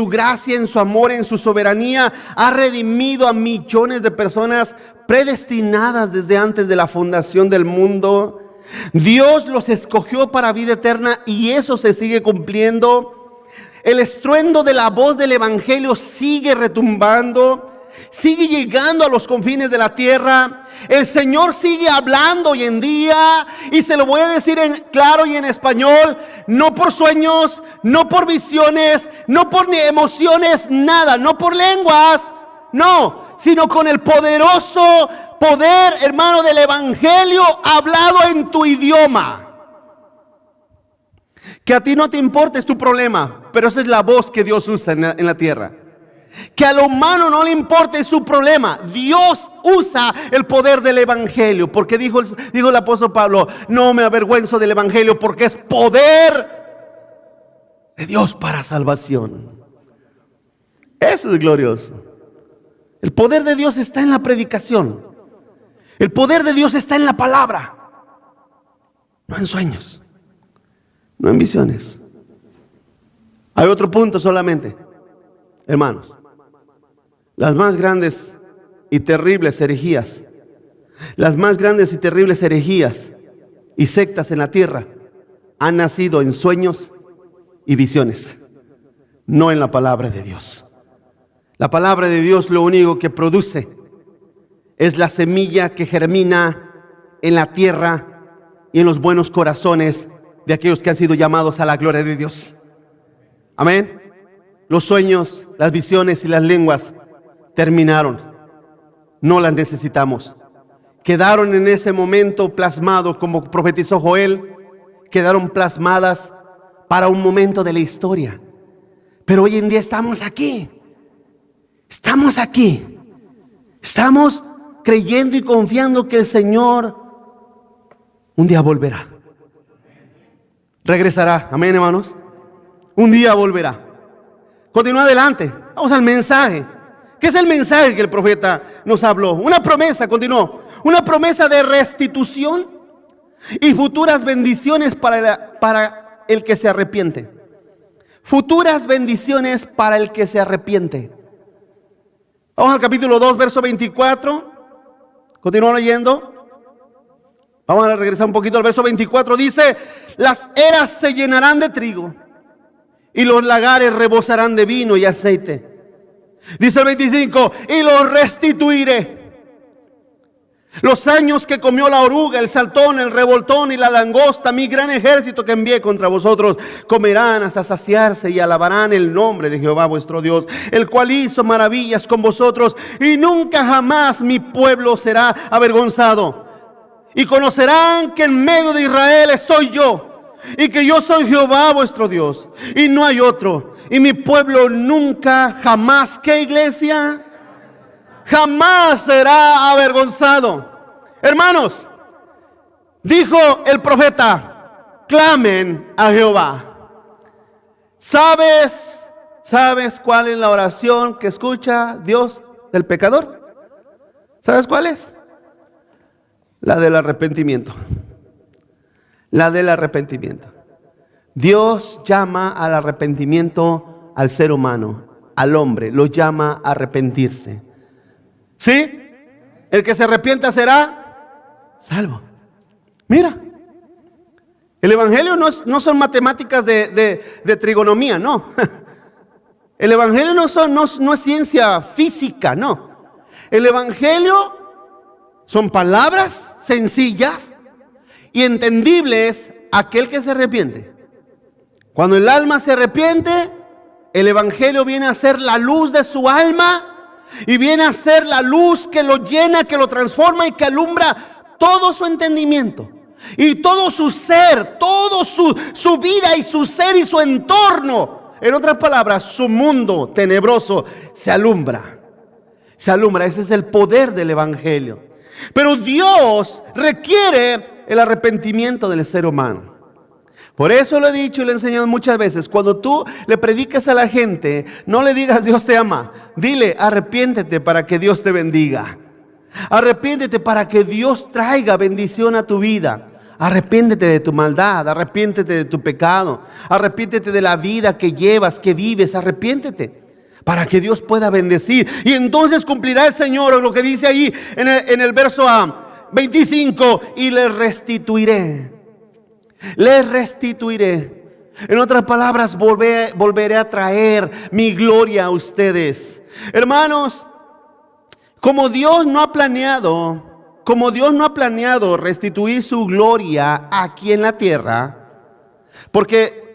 gracia, en su amor, en su soberanía, ha redimido a millones de personas predestinadas desde antes de la fundación del mundo. Dios los escogió para vida eterna y eso se sigue cumpliendo. El estruendo de la voz del Evangelio sigue retumbando, sigue llegando a los confines de la tierra. El Señor sigue hablando hoy en día, y se lo voy a decir en claro y en español, no por sueños, no por visiones, no por ni emociones, nada, no por lenguas, no, sino con el poderoso poder, hermano, del Evangelio hablado en tu idioma. Que a ti no te importa es tu problema, pero esa es la voz que Dios usa en la tierra. Que a lo humano no le importa es su problema. Dios usa el poder del Evangelio, porque dijo el apóstol Pablo: no me avergüenzo del Evangelio, porque es poder de Dios para salvación. Eso es glorioso. El poder de Dios está en la predicación. El poder de Dios está en la palabra, no en sueños, no en visiones. Hay otro punto solamente, hermanos. Las más grandes y terribles herejías, y sectas en la tierra han nacido en sueños y visiones, no en la palabra de Dios. La palabra de Dios lo único que produce es la semilla que germina en la tierra y en los buenos corazones de aquellos que han sido llamados a la gloria de Dios. Amén. Los sueños, las visiones y las lenguas terminaron, no las necesitamos. Quedaron en ese momento plasmados, como profetizó Joel, quedaron plasmadas para un momento de la historia. Pero hoy en día estamos aquí, estamos creyendo y confiando que el Señor un día volverá, regresará. Amén, hermanos. Un día volverá. Continúa adelante, vamos al mensaje. ¿Qué es el mensaje que el profeta nos habló? Una promesa, continuó. Una promesa de restitución y futuras bendiciones para el que se arrepiente. Futuras bendiciones para el que se arrepiente. Vamos al capítulo 2, verso 24. Continúa leyendo. Vamos a regresar un poquito al verso 24. Dice: las eras se llenarán de trigo y los lagares rebosarán de vino y aceite. Dice el 25: y los restituiré. Los años que comió la oruga, el saltón, el revoltón y la langosta, mi gran ejército que envié contra vosotros, comerán hasta saciarse y alabarán el nombre de Jehová vuestro Dios, el cual hizo maravillas con vosotros, y nunca jamás mi pueblo será avergonzado. Y conocerán que en medio de Israel estoy yo, y que yo soy Jehová vuestro Dios, y no hay otro. Y mi pueblo nunca jamás, ¿qué iglesia? Jamás será avergonzado. Hermanos, Dijo el profeta, clamen a Jehová. ¿Sabes cuál es la oración que escucha Dios del pecador? ¿Sabes cuál es? La del arrepentimiento. La del arrepentimiento. Dios llama al arrepentimiento al ser humano, al hombre, lo llama a arrepentirse. ¿Sí? El que se arrepienta será salvo. Mira, el evangelio no son matemáticas de trigonomía, no. El evangelio no es ciencia física, no. El evangelio son palabras sencillas y entendibles a aquel que se arrepiente. Cuando el alma se arrepiente, el evangelio viene a ser la luz de su alma y viene a ser la luz que lo llena, que lo transforma y que alumbra todo su entendimiento y todo su ser, todo su vida y su ser y su entorno. En otras palabras, su mundo tenebroso se alumbra. Se alumbra. Ese es el poder del evangelio. Pero Dios requiere el arrepentimiento del ser humano. Por eso lo he dicho y lo he enseñado muchas veces. Cuando tú le prediques a la gente, no le digas Dios te ama. Dile, arrepiéntete para que Dios te bendiga. Arrepiéntete para que Dios traiga bendición a tu vida. Arrepiéntete de tu maldad, arrepiéntete de tu pecado, arrepiéntete de la vida que llevas, que vives, arrepiéntete para que Dios pueda bendecir. Y entonces cumplirá el Señor lo que dice ahí en el verso 25, y les restituiré. Les restituiré. En otras palabras, volveré a traer mi gloria a ustedes. Hermanos, como Dios no ha planeado restituir su gloria aquí en la tierra, porque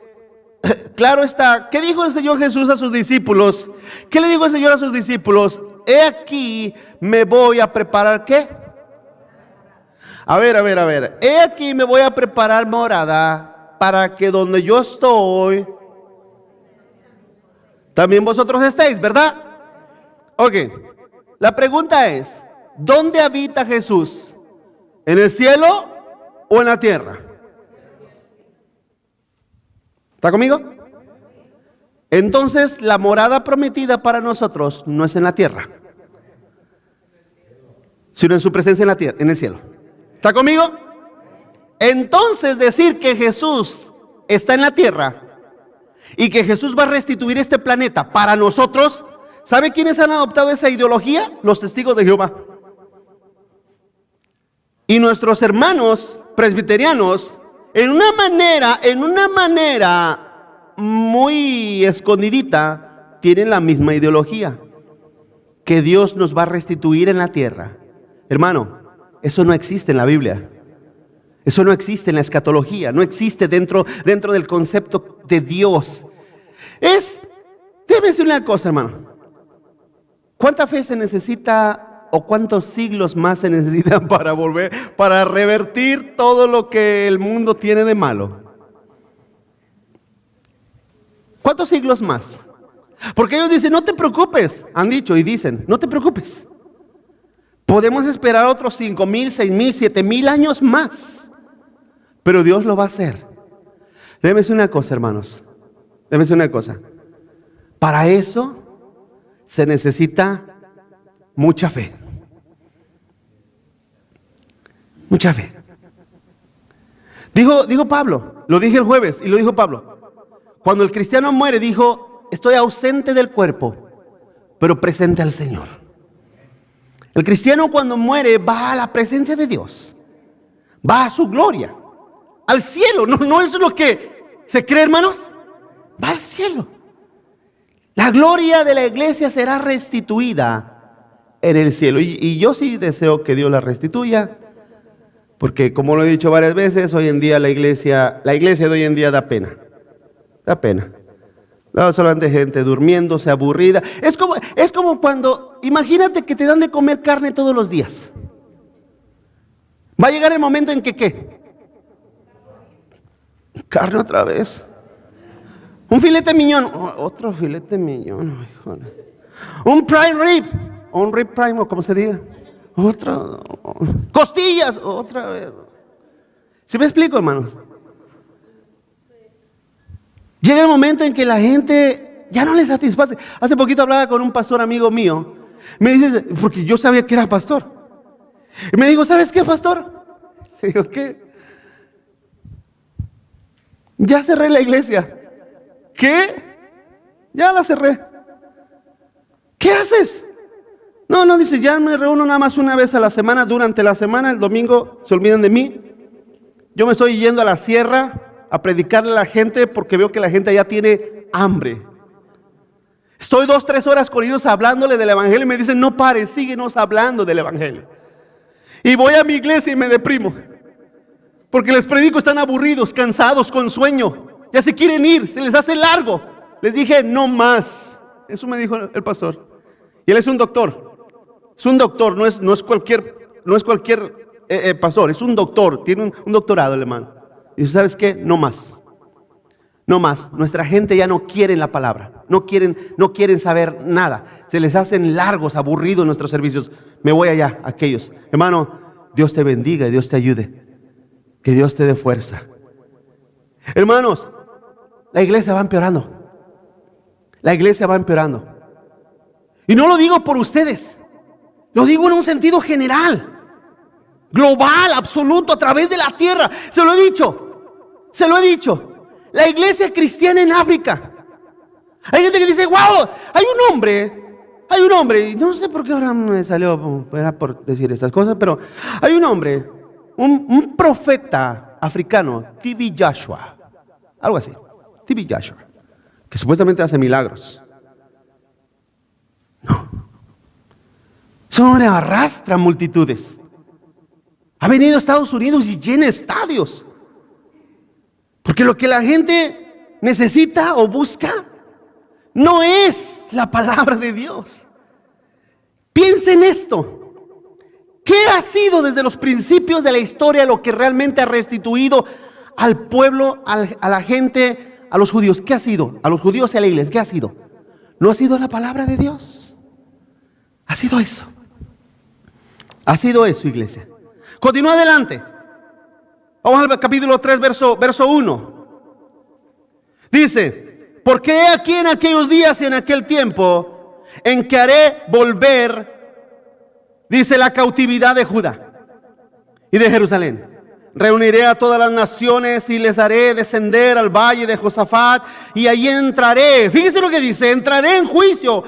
claro está, ¿qué dijo el Señor Jesús a sus discípulos? ¿Qué le dijo el Señor a sus discípulos? He aquí me voy a preparar, ¿qué? A ver. He aquí me voy a preparar morada para que donde yo estoy, también vosotros estéis, ¿verdad? Ok. La pregunta es, ¿dónde habita Jesús? ¿En el cielo o en la tierra? ¿Está conmigo? Entonces, la morada prometida para nosotros no es en la tierra, sino en su presencia en la tierra, en el cielo. ¿Está conmigo? Entonces, decir que Jesús está en la tierra y que Jesús va a restituir este planeta para nosotros, ¿sabe quiénes han adoptado esa ideología? Los testigos de Jehová. Y nuestros hermanos presbiterianos, en una manera muy escondidita, tienen la misma ideología, que Dios nos va a restituir en la tierra. Hermano, eso no existe en la Biblia. Eso no existe en la escatología, no existe dentro del concepto de Dios. Déjeme decir una cosa, hermano. ¿Cuánta fe se necesita o cuántos siglos más se necesitan para revertir todo lo que el mundo tiene de malo? ¿Cuántos siglos más? Porque ellos dicen, no te preocupes, han dicho y dicen, no te preocupes. Podemos esperar otros 5,000, 6,000, 7,000 años más. Pero Dios lo va a hacer. Déjeme decir una cosa, hermanos. Déjeme decir una cosa. Para eso se necesita mucha fe. Mucha fe. Dijo Pablo, lo dije el jueves y lo dijo Pablo. Cuando el cristiano muere, dijo, estoy ausente del cuerpo, pero presente al Señor. El cristiano cuando muere va a la presencia de Dios, va a su gloria, al cielo. No es lo que se cree, hermanos, va al cielo. La gloria de la iglesia será restituida en el cielo. Y yo sí deseo que Dios la restituya, porque como lo he dicho varias veces, hoy en día la iglesia de hoy en día da pena. Da pena. No, solamente gente durmiéndose, aburrida. Es como cuando, imagínate que te dan de comer carne todos los días. Va a llegar el momento en que, ¿qué? Carne otra vez. Un filete miñón, otro filete miñón. Un prime rib, o un rib prime, o como se diga. Otra. Costillas, otra vez. ¿Sí me explico, hermanos? Llega el momento en que la gente ya no le satisface. Hace poquito hablaba con un pastor amigo mío. Me dice, porque yo sabía que era pastor. Y me dijo, ¿sabes qué, pastor? Le digo, ¿qué? Ya cerré la iglesia. ¿Qué? Ya la cerré. ¿Qué haces? No, dice, ya me reúno nada más una vez a la semana, durante la semana, el domingo se olvidan de mí. Yo me estoy yendo a la sierra a predicarle a la gente porque veo que la gente ya tiene hambre. Estoy 2-3 horas con ellos hablándole del evangelio y me dicen, no pares, síguenos hablando del evangelio. Y voy a mi iglesia y me deprimo. Porque les predico, están aburridos, cansados, con sueño. Ya se quieren ir, se les hace largo. Les dije, no más. Eso me dijo el pastor. Y él es un doctor. Es un doctor, no es cualquier pastor, es un doctor, tiene un doctorado el hermano. Y ¿sabes qué? No más. No más. Nuestra gente ya no quiere la palabra. No quieren saber nada. Se les hacen largos, aburridos nuestros servicios. Me voy allá, aquellos. Hermano, Dios te bendiga y Dios te ayude. Que Dios te dé fuerza. Hermanos, la iglesia va empeorando. La iglesia va empeorando. Y no lo digo por ustedes. Lo digo en un sentido general. Global, absoluto, a través de la tierra. Se lo he dicho. La iglesia cristiana en África. Hay gente que dice, wow, hay un hombre, y no sé por qué ahora me salió, era por decir estas cosas, pero hay un hombre, un profeta africano, TB Joshua, algo así, TB Joshua, que supuestamente hace milagros. No. Ese hombre arrastra multitudes. Ha venido a Estados Unidos y llena estadios. Porque lo que la gente necesita o busca no es la palabra de Dios. Piensa en esto. ¿Qué ha sido desde los principios de la historia lo que realmente ha restituido al pueblo, a la gente, a los judíos? ¿Qué ha sido? A los judíos y a la iglesia, ¿qué ha sido? ¿No ha sido la palabra de Dios? Ha sido eso. Ha sido eso, iglesia. Continúa adelante. Vamos al capítulo 3, verso 1. Dice, porque he aquí en aquellos días y en aquel tiempo en que haré volver, dice, la cautividad de Judá y de Jerusalén. Reuniré a todas las naciones y les haré descender al valle de Josafat y allí entraré. Fíjense lo que dice, entraré en juicio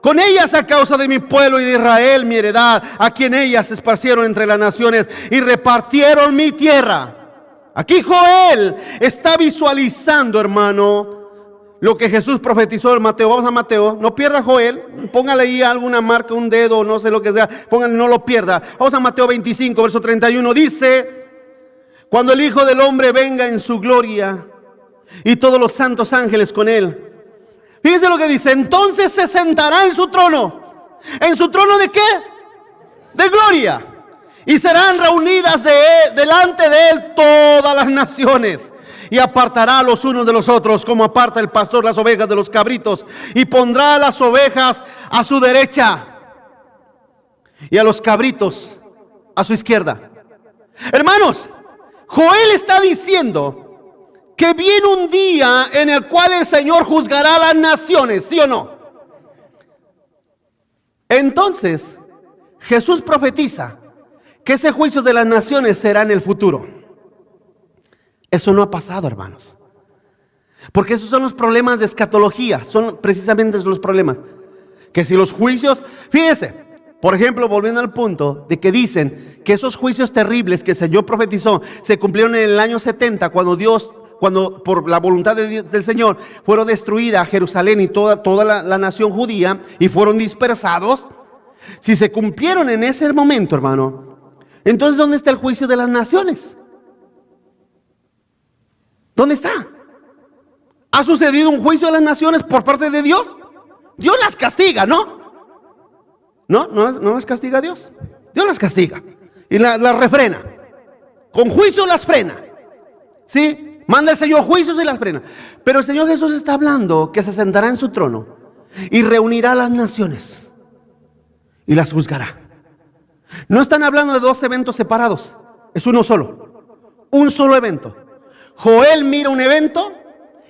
con ellas a causa de mi pueblo y de Israel, mi heredad, a quien ellas se esparcieron entre las naciones y repartieron mi tierra. Aquí Joel está visualizando, hermano, lo que Jesús profetizó en Mateo. Vamos a Mateo, no pierda Joel, póngale ahí alguna marca, un dedo, no sé lo que sea, póngale, no lo pierda. Vamos a Mateo 25, verso 31, dice, cuando el Hijo del Hombre venga en su gloria y todos los santos ángeles con él. Fíjense lo que dice, entonces se sentará en su trono. ¿En su trono de qué? De gloria. Y serán reunidas delante de él todas las naciones. Y apartará a los unos de los otros, como aparta el pastor las ovejas de los cabritos. Y pondrá a las ovejas a su derecha y a los cabritos a su izquierda. Hermanos, Joel está diciendo que viene un día en el cual el Señor juzgará a las naciones, ¿sí o no? Entonces, Jesús profetiza que ese juicio de las naciones será en el futuro. Eso no ha pasado, hermanos. Porque esos son los problemas de escatología, son precisamente los problemas. Que si los juicios, fíjese, por ejemplo, volviendo al punto de que dicen que esos juicios terribles que el Señor profetizó se cumplieron en el año 70, cuando por la voluntad de Dios, del Señor fueron destruida Jerusalén y toda la nación judía y fueron dispersados. Si se cumplieron en ese momento, hermano, entonces ¿dónde está el juicio de las naciones? ¿Dónde está? ¿Ha sucedido un juicio de las naciones por parte de Dios? Dios las castiga, ¿no? No las castiga Dios. Dios las castiga y las refrena. Con juicio las frena. ¿Sí? Manda el Señor juicios y las frena. Pero el Señor Jesús está hablando que se sentará en su trono y reunirá a las naciones y las juzgará. No están hablando de dos eventos separados, es uno solo. Un solo evento. Joel mira un evento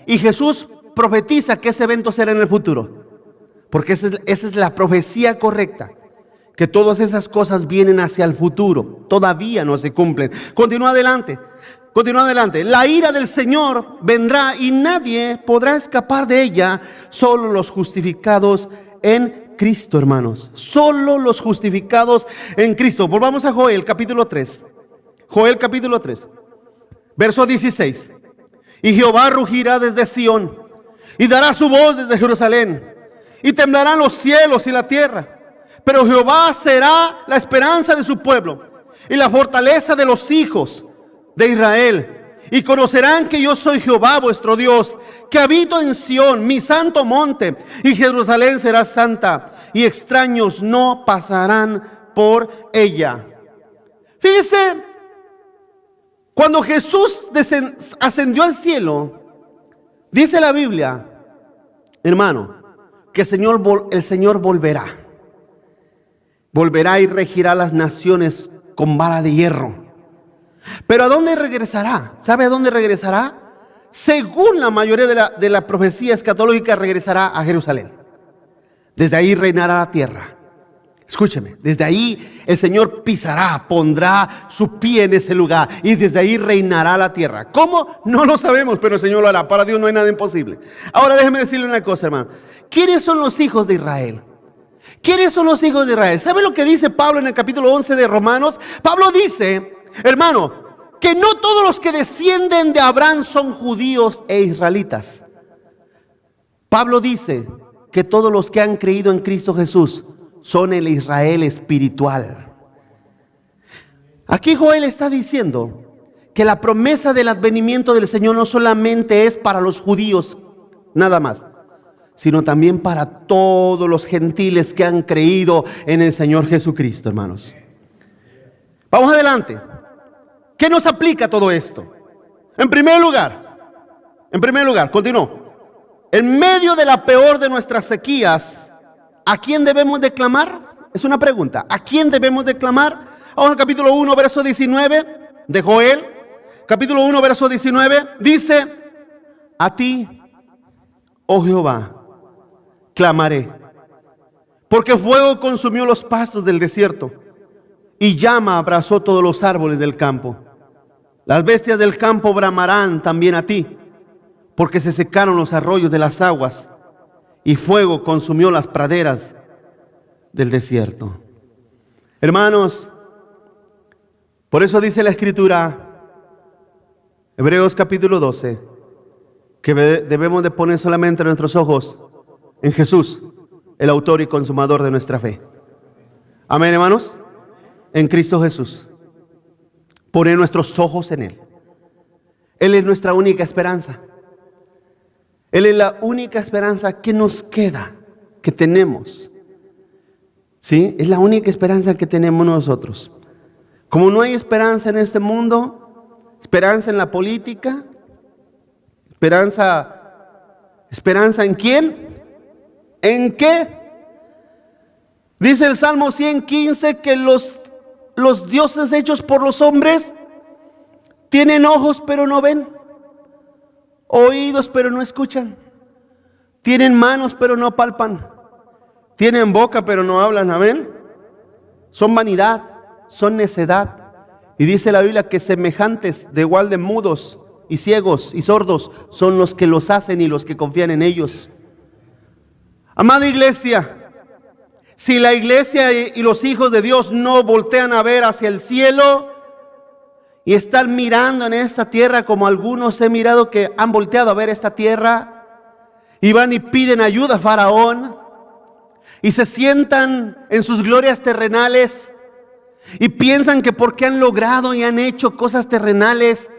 y Jesús profetiza que ese evento será en el futuro. Porque esa es la profecía correcta. Que todas esas cosas vienen hacia el futuro. Todavía no se cumplen. Continúa adelante. Continúa adelante. La ira del Señor vendrá y nadie podrá escapar de ella. Solo los justificados en Cristo, hermanos. Solo los justificados en Cristo. Volvamos a Joel capítulo 3. Joel capítulo 3. Verso 16. Y Jehová rugirá desde Sión y dará su voz desde Jerusalén. Y temblarán los cielos y la tierra. Pero Jehová será la esperanza de su pueblo y la fortaleza de los hijos de Israel. Y conocerán que yo soy Jehová vuestro Dios, que habito en Sión, mi santo monte, y Jerusalén será santa, y extraños no pasarán por ella. Fíjese, cuando Jesús ascendió al cielo, dice la Biblia, hermano, que el Señor volverá. Volverá y regirá las naciones con vara de hierro. Pero ¿a dónde regresará? ¿Sabe a dónde regresará? Según la mayoría de la profecía escatológica, regresará a Jerusalén. Desde ahí reinará la tierra. Escúcheme, desde ahí el Señor pisará, pondrá su pie en ese lugar y desde ahí reinará la tierra. ¿Cómo? No lo sabemos, pero el Señor lo hará. Para Dios no hay nada imposible. Ahora déjeme decirle una cosa, hermano. ¿Quiénes son los hijos de Israel? ¿Quiénes son los hijos de Israel? ¿Sabe lo que dice Pablo en el capítulo 11 de Romanos? Pablo dice, hermano, que no todos los que descienden de Abraham son judíos e israelitas. Pablo dice que todos los que han creído en Cristo Jesús son el Israel espiritual. Aquí Joel está diciendo que la promesa del advenimiento del Señor no solamente es para los judíos, nada más, sino también para todos los gentiles que han creído en el Señor Jesucristo, hermanos. Vamos adelante. ¿Qué nos aplica todo esto? En primer lugar, continúo. En medio de la peor de nuestras sequías, ¿a quién debemos de clamar? Es una pregunta. ¿A quién debemos de clamar? Vamos al capítulo 1, verso 19 de Joel. Capítulo 1, verso 19. Dice, a ti, oh Jehová, clamaré, porque fuego consumió los pastos del desierto y llama abrazó todos los árboles del campo. Las bestias del campo bramarán también a ti, porque se secaron los arroyos de las aguas y fuego consumió las praderas del desierto. Hermanos, por eso dice la Escritura, Hebreos capítulo 12, que debemos de poner solamente nuestros ojos en Jesús, el autor y consumador de nuestra fe. Amén, hermanos. En Cristo Jesús. Poner nuestros ojos en Él. Él es nuestra única esperanza. Él es la única esperanza que nos queda, que tenemos. ¿Sí? Es la única esperanza que tenemos nosotros. Como no hay esperanza en este mundo, esperanza en la política, esperanza ¿en quién? ¿En qué? Dice el Salmo 115 que los dioses hechos por los hombres tienen ojos pero no ven, oídos pero no escuchan, tienen manos pero no palpan, tienen boca pero no hablan, amén. Son vanidad, son necedad. Y dice la Biblia que semejantes de igual de mudos y ciegos y sordos son los que los hacen y los que confían en ellos. Amada iglesia, si la iglesia y los hijos de Dios no voltean a ver hacia el cielo y están mirando en esta tierra como algunos he mirado que han volteado a ver esta tierra y van y piden ayuda a Faraón y se sientan en sus glorias terrenales y piensan que porque han logrado y han hecho cosas terrenales,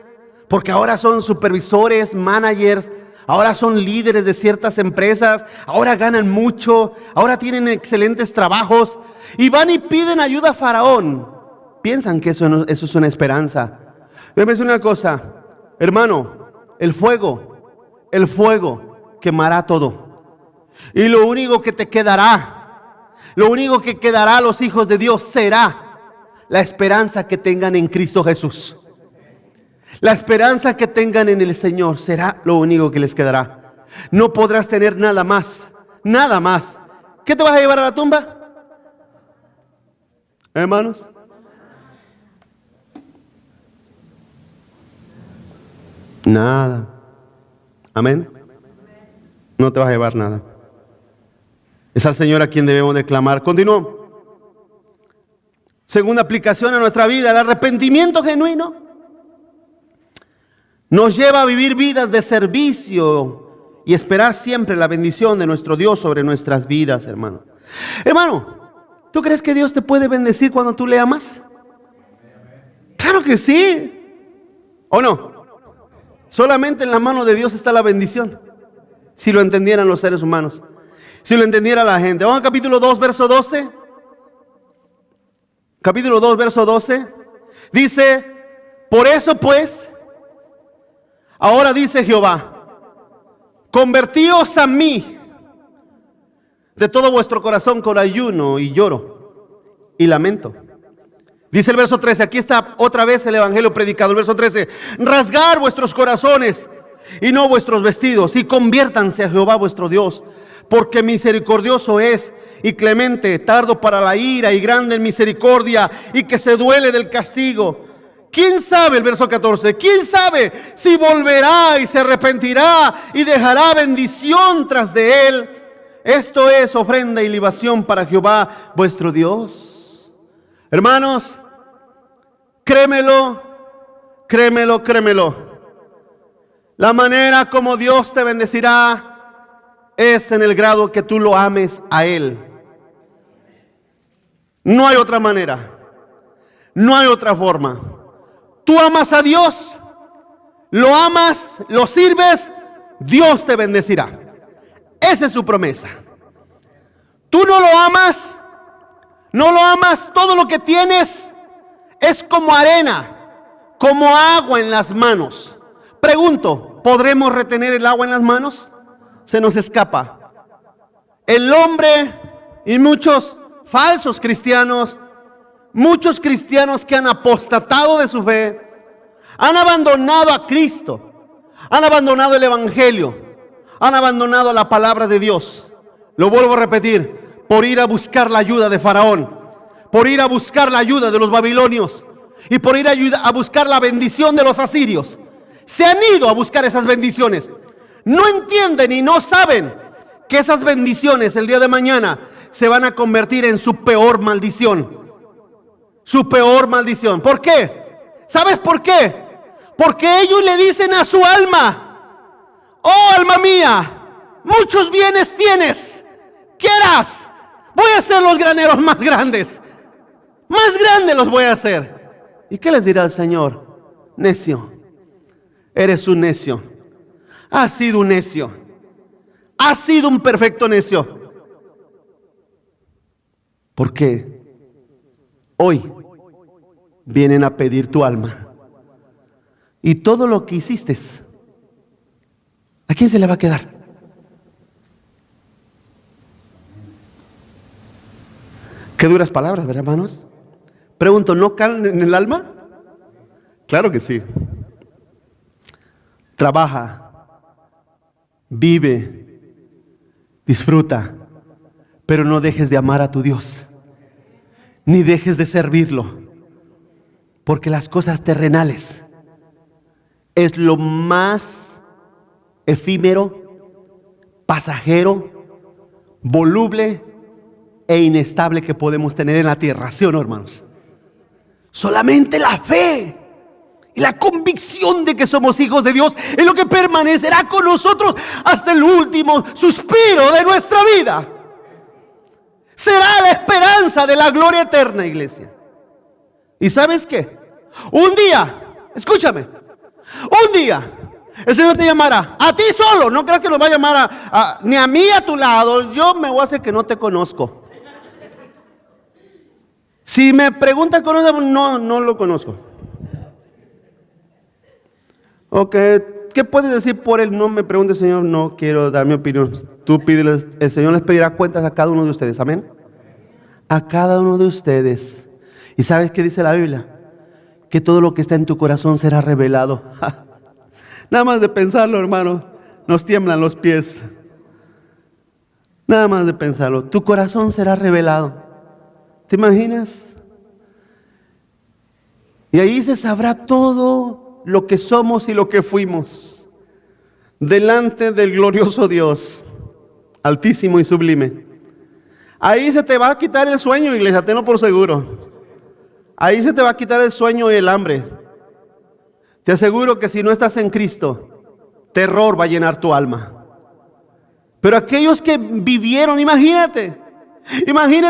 porque ahora son supervisores, managers, ahora son líderes de ciertas empresas, ahora ganan mucho, ahora tienen excelentes trabajos y van y piden ayuda a Faraón. Piensan que eso es una esperanza. Déjame decir una cosa, hermano, el fuego quemará todo. Y lo único que quedará a los hijos de Dios será la esperanza que tengan en Cristo Jesús. La esperanza que tengan en el Señor será lo único que les quedará. No podrás tener nada más, nada más. ¿Qué te vas a llevar a la tumba? Hermanos. Nada. Amén. No te vas a llevar nada. Es al Señor a quien debemos de clamar. Continúo. Segunda aplicación a nuestra vida, el arrepentimiento genuino nos lleva a vivir vidas de servicio y esperar siempre la bendición de nuestro Dios sobre nuestras vidas, hermano. Hermano, ¿tú crees que Dios te puede bendecir cuando tú le amas? Claro que sí. ¿O no? Solamente en la mano de Dios está la bendición. Si lo entendieran los seres humanos, si lo entendiera la gente. Vamos al capítulo 2, verso 12. Capítulo 2, verso 12. Dice: por eso pues, ahora dice Jehová, convertíos a mí de todo vuestro corazón con ayuno y lloro y lamento. Dice el verso 13, aquí está otra vez el evangelio predicado. El verso 13: rasgar vuestros corazones y no vuestros vestidos, y conviértanse a Jehová vuestro Dios, porque misericordioso es y clemente, tardo para la ira y grande en misericordia, y que se duele del castigo. ¿Quién sabe, el verso 14, quién sabe si volverá y se arrepentirá y dejará bendición tras de él? Esto es ofrenda y libación para Jehová vuestro Dios. Hermanos, créemelo, créemelo, créemelo. La manera como Dios te bendecirá es en el grado que tú lo ames a Él. No hay otra manera. No hay otra forma. Tú amas a Dios, lo amas, lo sirves, Dios te bendecirá. Esa es su promesa. Tú no lo amas, todo lo que tienes es como arena, como agua en las manos. Pregunto, ¿podremos retener el agua en las manos? Se nos escapa. El hombre y muchos falsos cristianos, muchos cristianos que han apostatado de su fe, han abandonado a Cristo, han abandonado el evangelio, han abandonado la palabra de Dios. Lo vuelvo a repetir, por ir a buscar la ayuda de Faraón, por ir a buscar la ayuda de los babilonios y por ir a buscar la bendición de los asirios. Se han ido a buscar esas bendiciones. No entienden y no saben que esas bendiciones el día de mañana se van a convertir en su peor maldición. Su peor maldición. ¿Por qué? ¿Sabes por qué? Porque ellos le dicen a su alma: oh alma mía, muchos bienes tienes, ¿qué harás? Voy a hacer los graneros más grandes. Más grandes los voy a hacer. ¿Y qué les dirá el Señor? Necio. Eres un necio. Has sido un necio. Has sido un perfecto necio. Porque hoy vienen a pedir tu alma. Y todo lo que hiciste, ¿a quién se le va a quedar? Qué duras palabras, ¿verdad, hermanos? Pregunto, ¿no caen en el alma? Claro que sí. Trabaja, vive, disfruta, pero no dejes de amar a tu Dios, ni dejes de servirlo, porque las cosas terrenales es lo más efímero, pasajero, voluble e inestable que podemos tener en la tierra, ¿sí o no, hermanos? Solamente la fe y la convicción de que somos hijos de Dios es lo que permanecerá con nosotros hasta el último suspiro de nuestra vida. Será la esperanza de la gloria eterna, iglesia. ¿Y sabes qué? Un día, escúchame, un día el Señor te llamará a ti solo. No creas que nos va a llamar ni a mí a tu lado. Yo me voy a hacer que no te conozco. Si me preguntan, no lo conozco. Ok, ¿qué puedes decir por él? No me preguntes, Señor, no quiero dar mi opinión. Tú pídeles, el Señor les pedirá cuentas a cada uno de ustedes, amén. A cada uno de ustedes. ¿Y sabes qué dice la Biblia? que todo lo que está en tu corazón será revelado. Nada más de pensarlo, hermano, nos tiemblan los pies. Nada más de pensarlo, tu corazón será revelado. ¿Te imaginas? Y ahí se sabrá todo lo que somos y lo que fuimos, delante del glorioso Dios, altísimo y sublime. Ahí se te va a quitar el sueño, iglesia, tenlo por seguro. Ahí se te va a quitar el sueño y el hambre. Te aseguro que si no estás en Cristo, terror va a llenar tu alma. Pero aquellos que vivieron, imagínate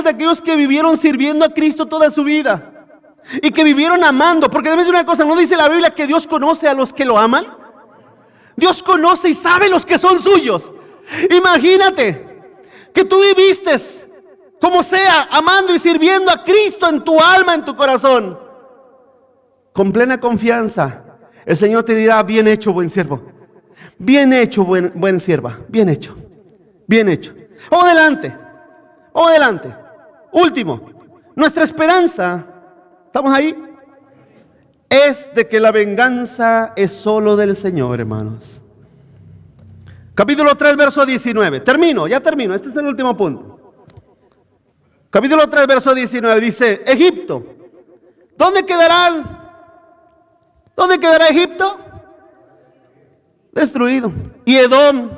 aquellos que vivieron sirviendo a Cristo toda su vida y que vivieron amando, porque debe ser una cosa, ¿no dice la Biblia que Dios conoce a los que lo aman? Dios conoce y sabe los que son suyos. Imagínate que tú viviste como sea, amando y sirviendo a Cristo en tu alma, en tu corazón, con plena confianza. El Señor te dirá: bien hecho, buen siervo. Bien hecho, buen sierva. Bien hecho. Bien hecho. Vamos adelante. Vamos adelante. Último. Nuestra esperanza, ¿estamos ahí? Es de que la venganza es solo del Señor, hermanos. Capítulo 3, verso 19. Ya termino. Este es el último punto. Capítulo 3, verso 19 dice: Egipto. ¿Dónde quedará Egipto? Destruido. Y Edom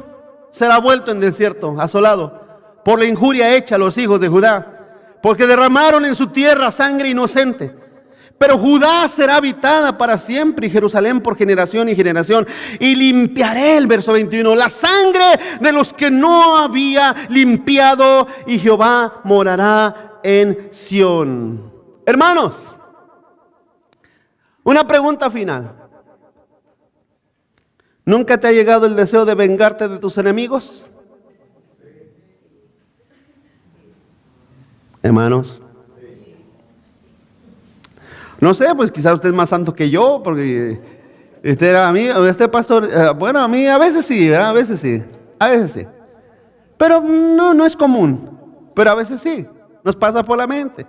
será vuelto en desierto, asolado, por la injuria hecha a los hijos de Judá, porque derramaron en su tierra sangre inocente. Pero Judá será habitada para siempre y Jerusalén por generación y generación. Y limpiaré, el verso 21, la sangre de los que no había limpiado, y Jehová morará en Sión. Hermanos, una pregunta final. ¿Nunca te ha llegado el deseo de vengarte de tus enemigos? Hermanos, no sé, pues quizás usted es más santo que yo, porque este pastor, bueno, a mí a veces sí, ¿verdad? A veces sí. Pero no es común, pero a veces sí, nos pasa por la mente.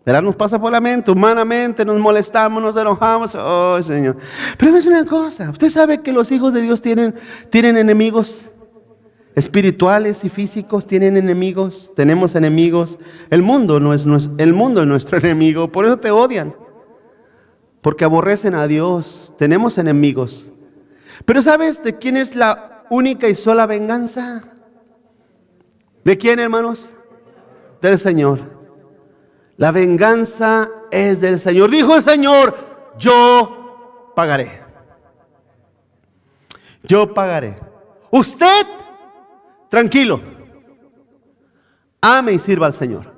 ¿Verdad? Nos pasa por la mente, humanamente nos molestamos, nos enojamos. Oh, Señor. Pero es una cosa, usted sabe que los hijos de Dios tienen enemigos espirituales y físicos, tienen enemigos, tenemos enemigos. El mundo es nuestro enemigo, por eso te odian, porque aborrecen a Dios. Tenemos enemigos. Pero ¿sabes de quién es la única y sola venganza? ¿De quién, hermanos? Del Señor. La venganza es del Señor. Dijo el Señor: yo pagaré. Yo pagaré. Usted, tranquilo, ame y sirva al Señor.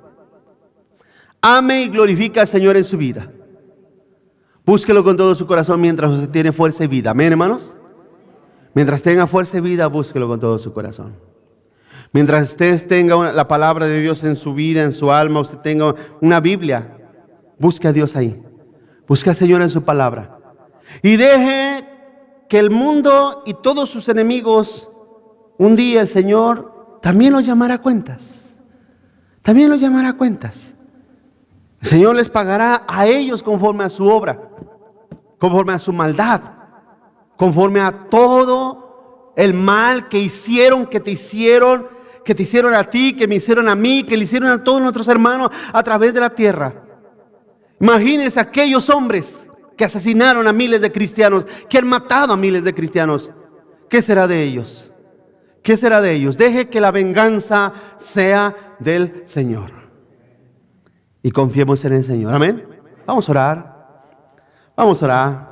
Ame y glorifica al Señor en su vida. Búsquelo con todo su corazón mientras usted tiene fuerza y vida. Amén, hermanos. Mientras tenga fuerza y vida, búsquelo con todo su corazón. Mientras usted tenga la palabra de Dios en su vida, en su alma, usted tenga una Biblia, busque a Dios ahí. Busque al Señor en su palabra. Y deje que el mundo y todos sus enemigos, un día el Señor también los llamará a cuentas. También los llamará a cuentas. El Señor les pagará a ellos conforme a su obra, conforme a su maldad, conforme a todo el mal que hicieron, que te hicieron a ti, que me hicieron a mí, que le hicieron a todos nuestros hermanos a través de la tierra. Imagínense aquellos hombres que asesinaron a miles de cristianos, que han matado a miles de cristianos. ¿Qué será de ellos? ¿Qué será de ellos? Deje que la venganza sea del Señor. Y confiemos en el Señor. Amén. Vamos a orar. Vamos a orar.